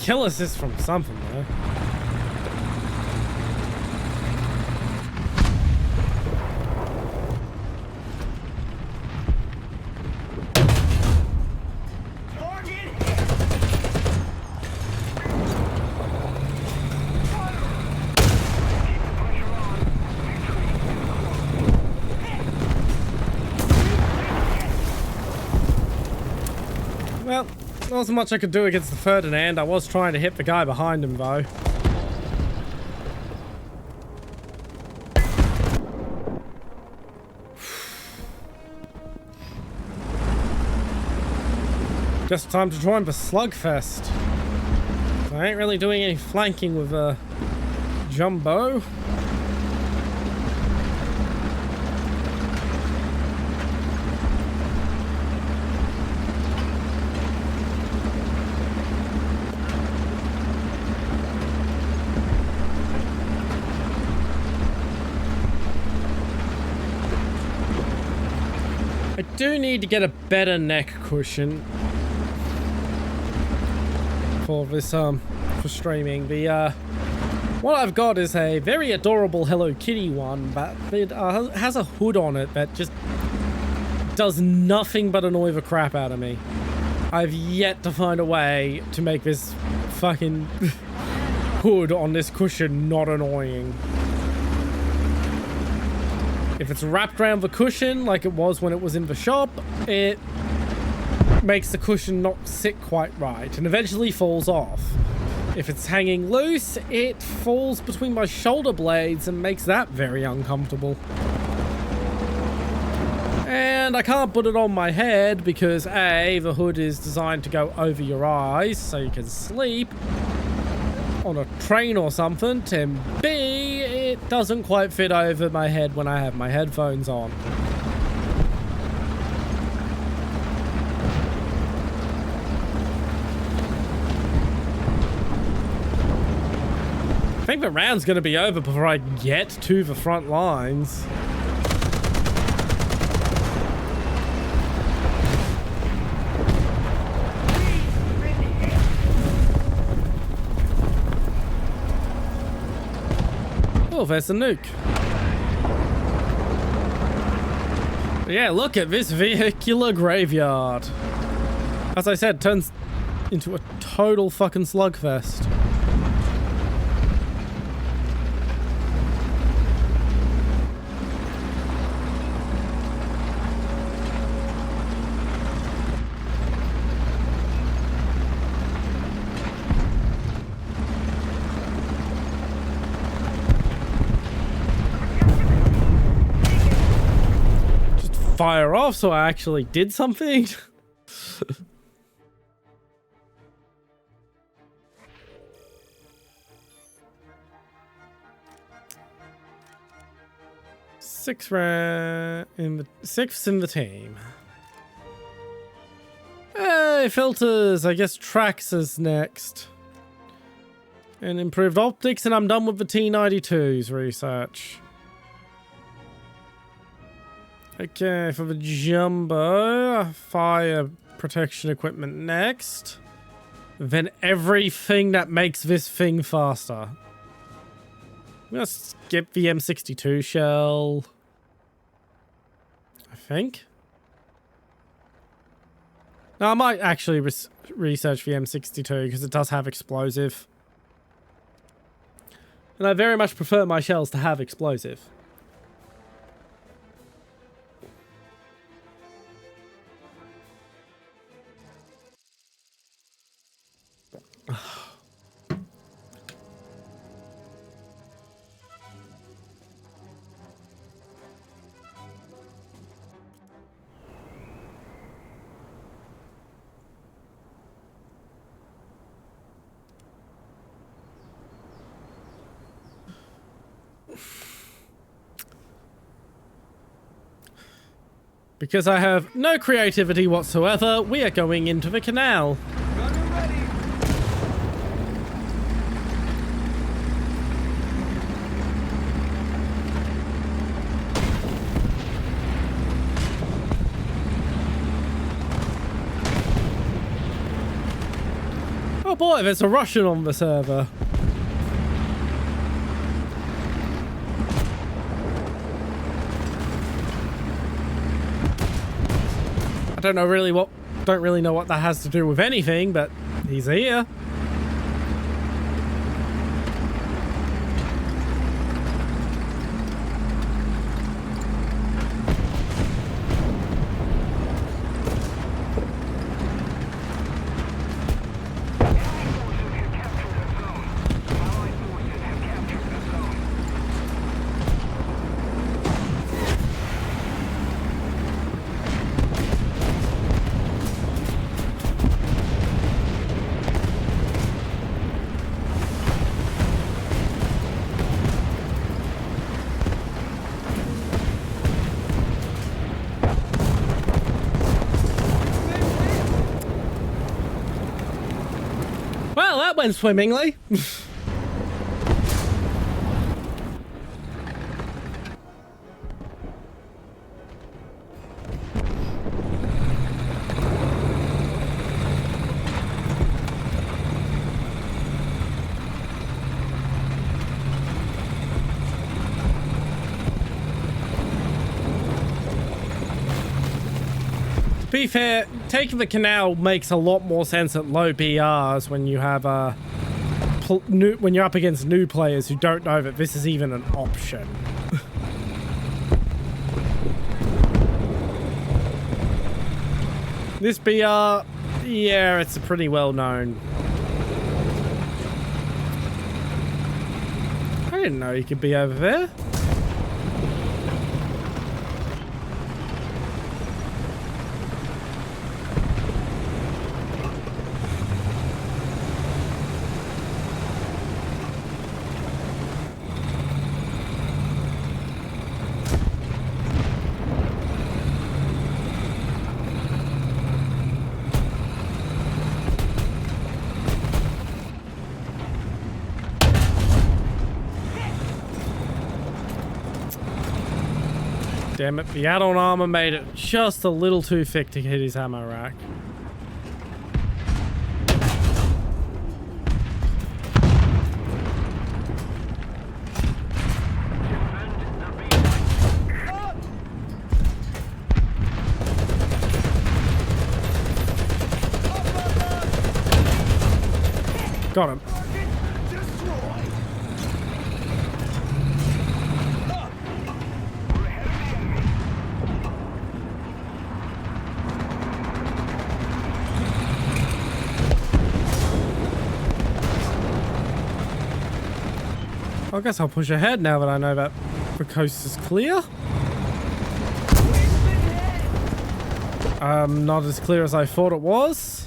kill assist from something, though. Well, there wasn't much I could do against the Ferdinand. I was trying to hit the guy behind him, though. Just time to join the slugfest. I ain't really doing any flanking with Jumbo. I do need to get a better neck cushion for this for streaming. The what I've got is a very adorable Hello Kitty one, but it has a hood on it that just does nothing but annoy the crap out of me. I've yet to find a way to make this fucking hood on this cushion not annoying. If it's wrapped around the cushion like it was when it was in the shop, it makes the cushion not sit quite right and eventually falls off. If it's hanging loose, it falls between my shoulder blades and makes that very uncomfortable. And I can't put it on my head because A, the hood is designed to go over your eyes so you can sleep on a train or something, and B, it doesn't quite fit over my head when I have my headphones on. I think the round's gonna be over before I get to the front lines. Oh, there's a nuke. Yeah, look at this vehicular graveyard. As I said, turns into a total fucking slugfest. Fire off so I actually did something. Sixth in the team. Hey, filters. I guess tracks is next. And improved optics, and I'm done with the T92's research. Okay, for the Jumbo, fire protection equipment next. Then everything that makes this thing faster. I'm gonna skip the M62 shell, I think. No, I might actually research the M62 because it does have explosive. And I very much prefer my shells to have explosive. Because I have no creativity whatsoever, we are going into the canal. Oh boy, there's a Russian on the server. I don't really know what that has to do with anything, but he's here. Well, that went swimmingly. To be fair, taking the canal makes a lot more sense at low BRs when you have when you're up against new players who don't know that this is even an option. This BR, yeah, it's pretty well known. I didn't know you could be over there. Damn it, the add-on armor made it just a little too thick to hit his ammo rack. Got him. I guess I'll push ahead now that I know that the coast is clear. Not as clear as I thought it was.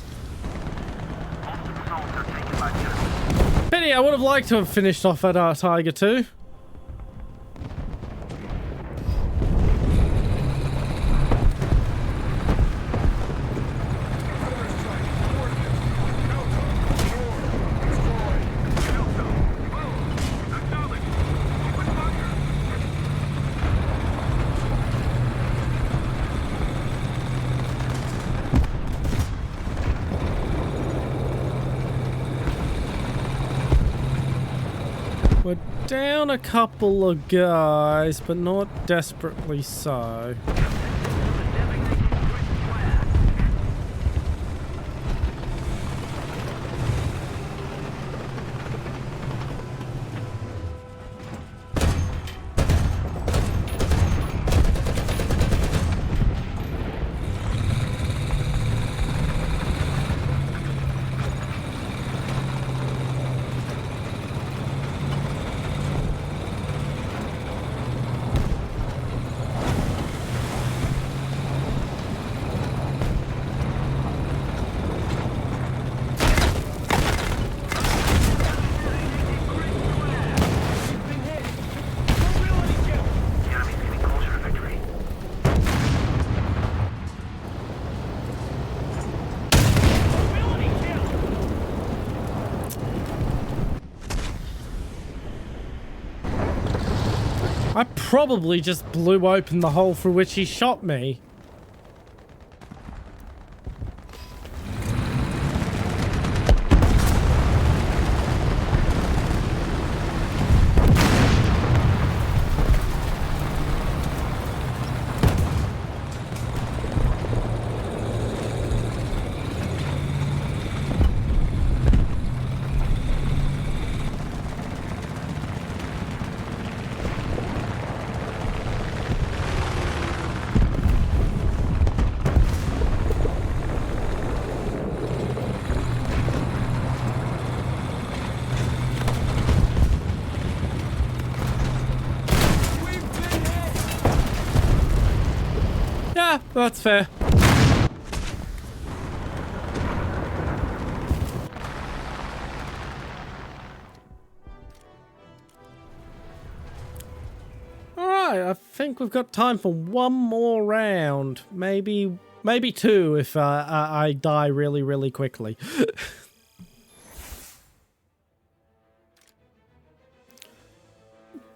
Pity, I would have liked to have finished off at Tiger 2. We're down a couple of guys, but not desperately so. I probably just blew open the hole through which he shot me. That's fair. Alright, I think we've got time for one more round. Maybe two if I die really, really quickly.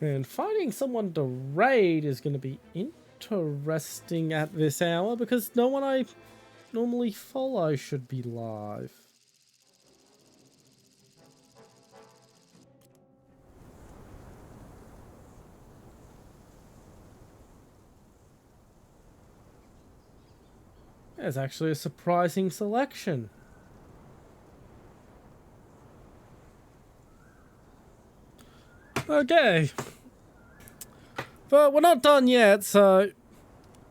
And finding someone to raid is going to be interesting at this hour because no one I normally follow should be live. There's actually a surprising selection. Okay. But we're not done yet, so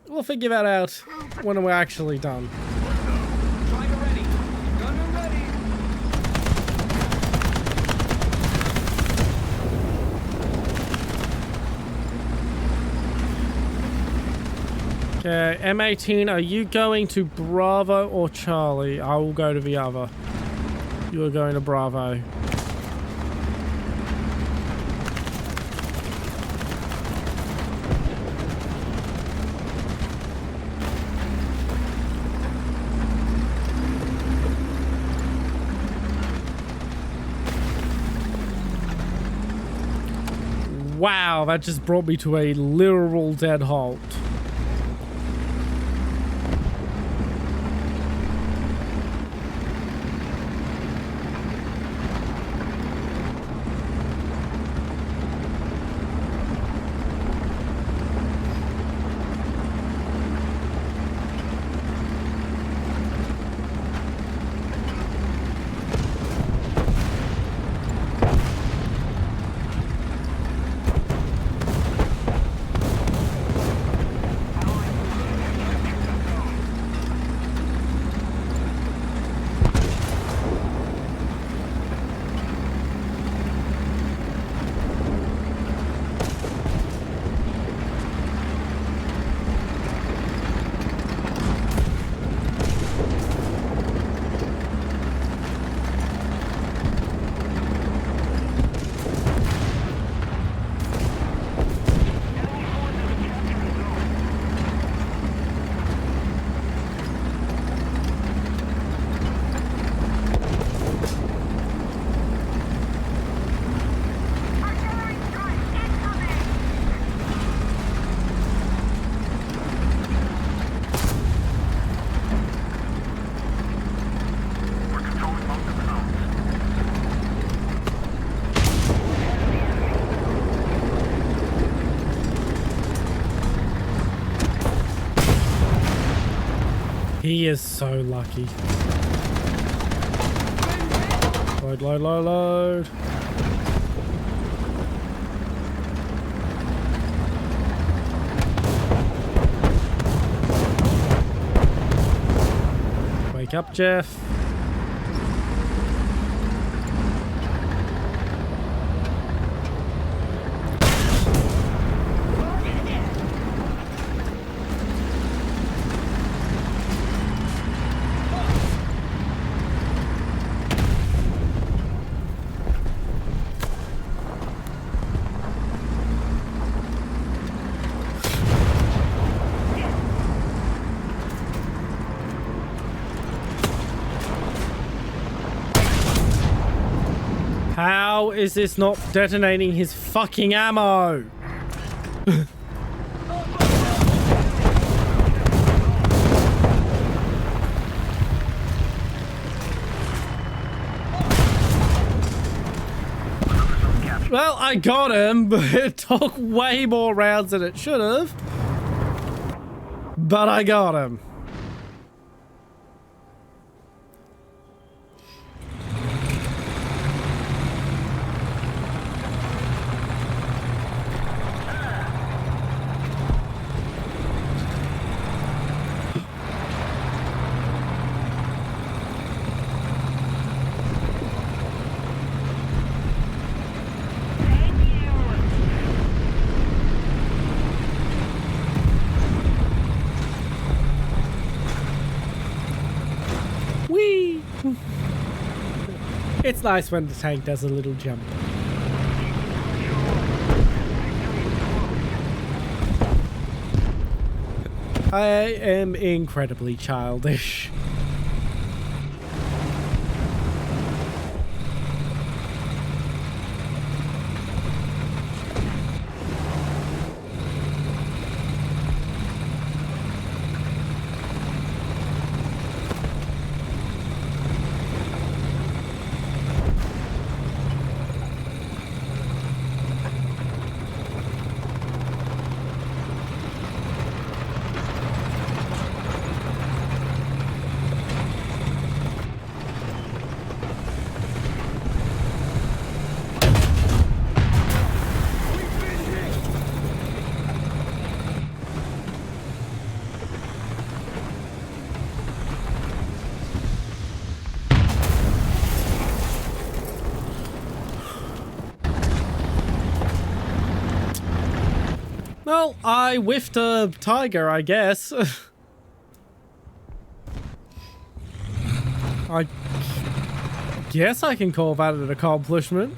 we'll figure that out when we're actually done. Driver ready. Gunner ready. Okay, M18, are you going to Bravo or Charlie? I will go to the other. You are going to Bravo. Wow, that just brought me to a literal dead halt. He is so lucky. Load, load, load, load. Wake up, Jeff. How is this not detonating his fucking ammo? Well, I got him, but it took way more rounds than it should have. But I got him. It's nice when the tank does a little jump. I am incredibly childish. Well, I whiffed a tiger, I guess. I guess I can call that an accomplishment.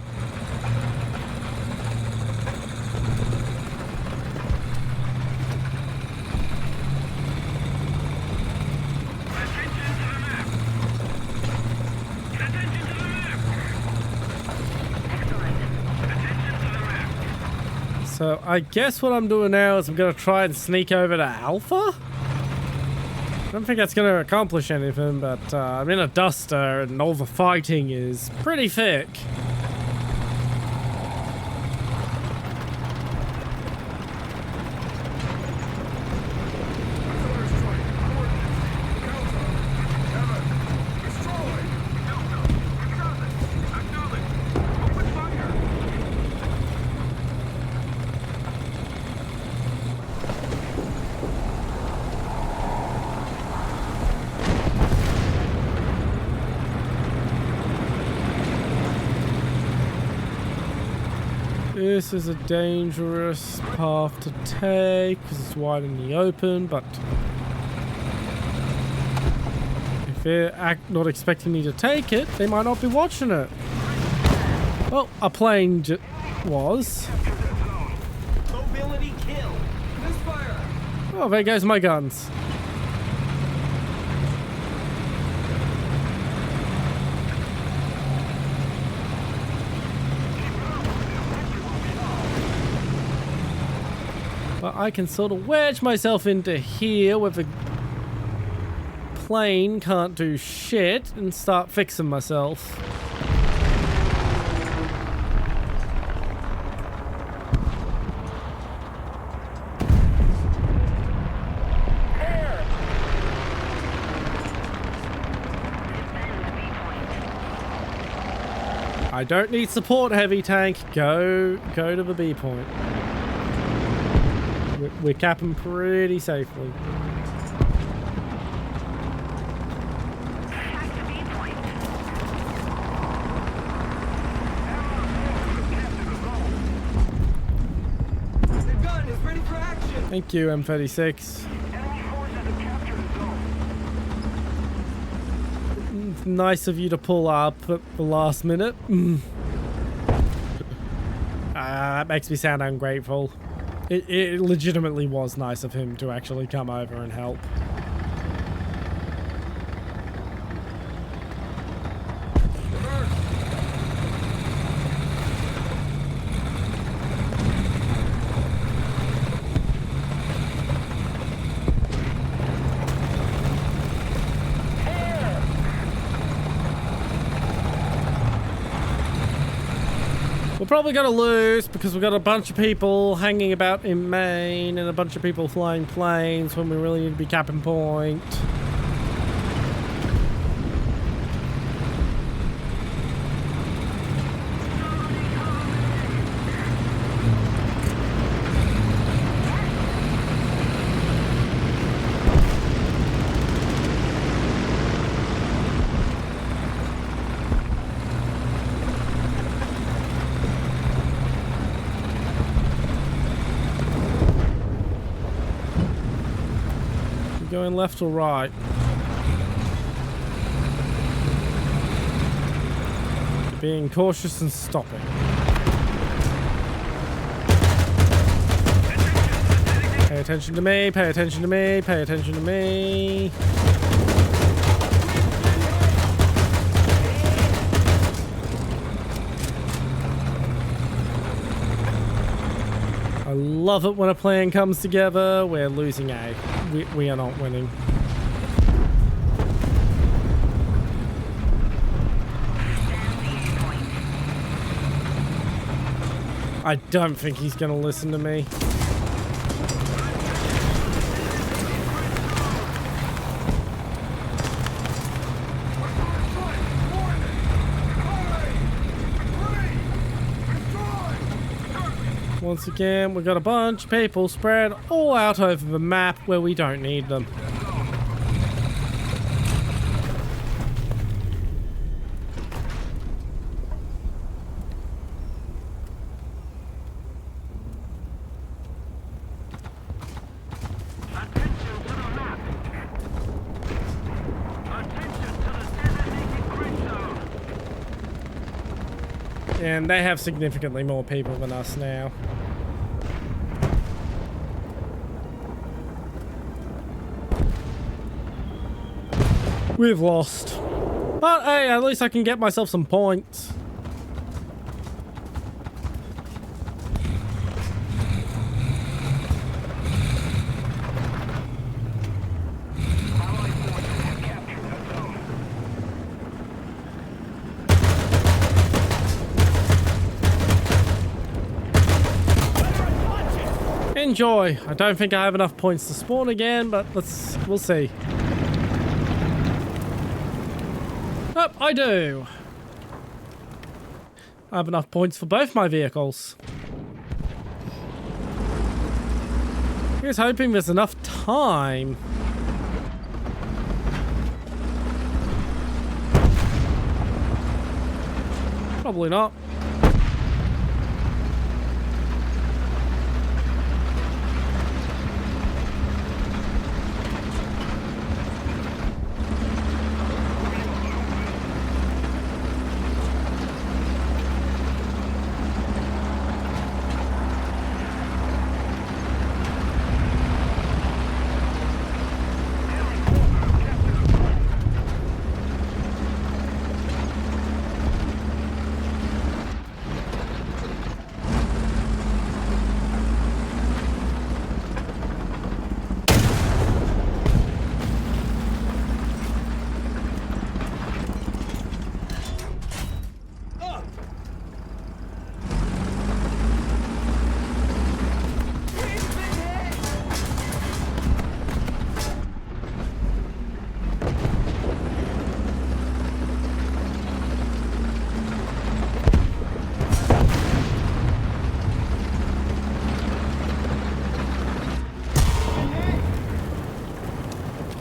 So I guess what I'm doing now is I'm going to try and sneak over to Alpha? I don't think that's going to accomplish anything, but I'm in a duster and all the fighting is pretty thick. This is a dangerous path to take because it's wide in the open, but if they're not expecting me to take it, they might not be watching it. Well, a plane was. Mobility kill. Misfire. Oh, there goes my guns. But I can sort of wedge myself into here where the plane can't do shit and start fixing myself. I don't need support, heavy tank. Go to the B point. We're capping pretty safely. The gun is ready for action. Thank you, M36. Enemy forces have captured the zone. Nice of you to pull up at the last minute. That makes me sound ungrateful. It legitimately was nice of him to actually come over and help. We're probably going to lose because we've got a bunch of people hanging about in Maine and a bunch of people flying planes when we really need to be capping point. Going left or right? being cautious and stopping. Pay attention to me, pay attention to me, pay attention to me. I love it when a plan comes together. We're losing A. We are not winning. I don't think he's gonna listen to me. Once again, we've got a bunch of people spread all out over the map where we don't need them. And they have significantly more people than us now. We've lost. But hey, at least I can get myself some points. Enjoy. I don't think I have enough points to spawn again, but we'll see. Oh, I do. I have enough points for both my vehicles. Here's hoping there's enough time. Probably not.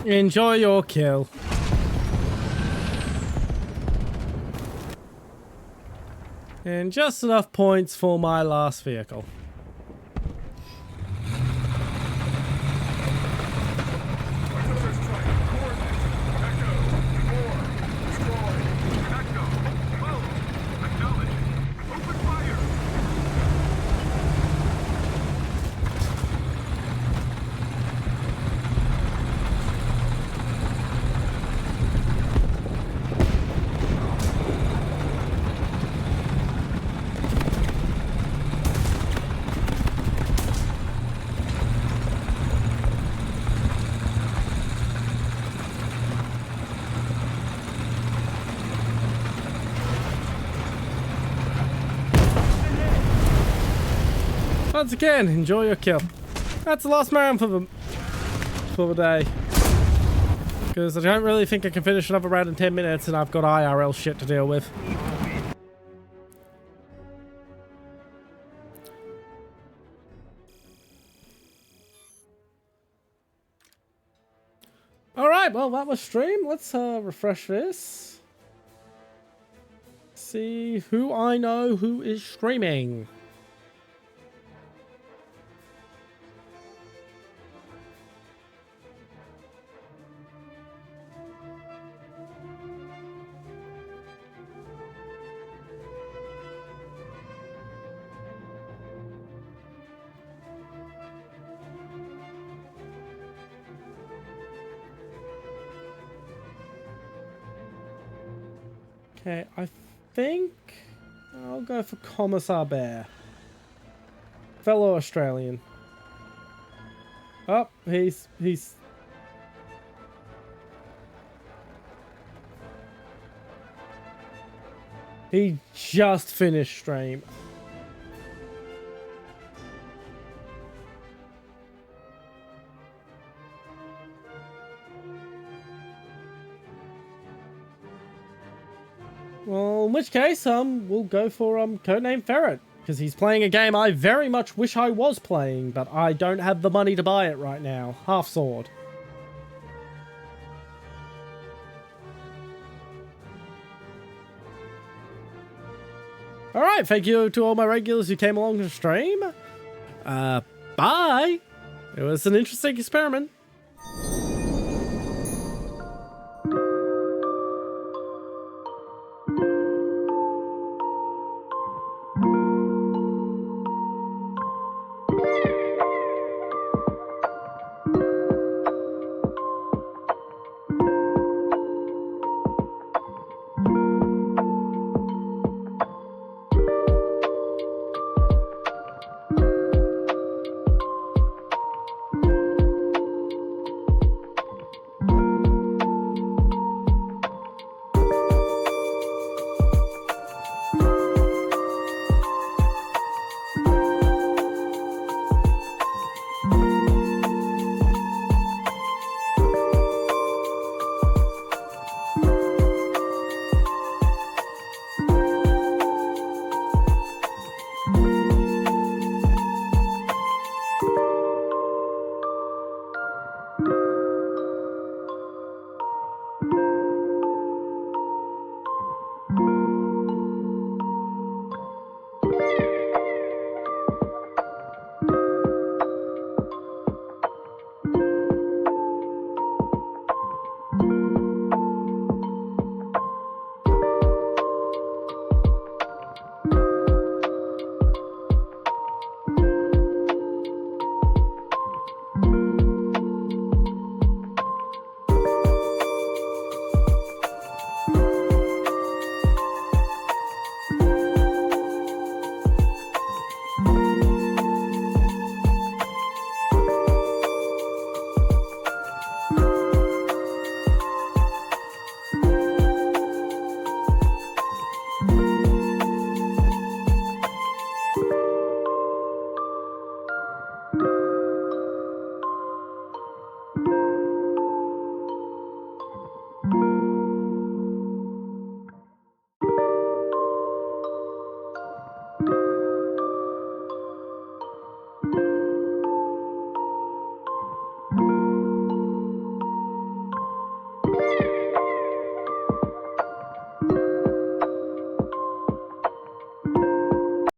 Enjoy your kill. And just enough points for my last vehicle. Once again, enjoy your kill. That's the last round for the day. Because I don't really think I can finish another round in 10 minutes and I've got IRL shit to deal with. Alright, well that was stream. Let's refresh this. See who I know who is streaming. Okay, I think I'll go for Commissar Bear. Fellow Australian. Oh, he's... He just finished stream. Well, in which case, we'll go for Codename Ferret, because he's playing a game I very much wish I was playing, but I don't have the money to buy it right now. Half Sword. Alright, thank you to all my regulars who came along to stream. Bye! It was an interesting experiment.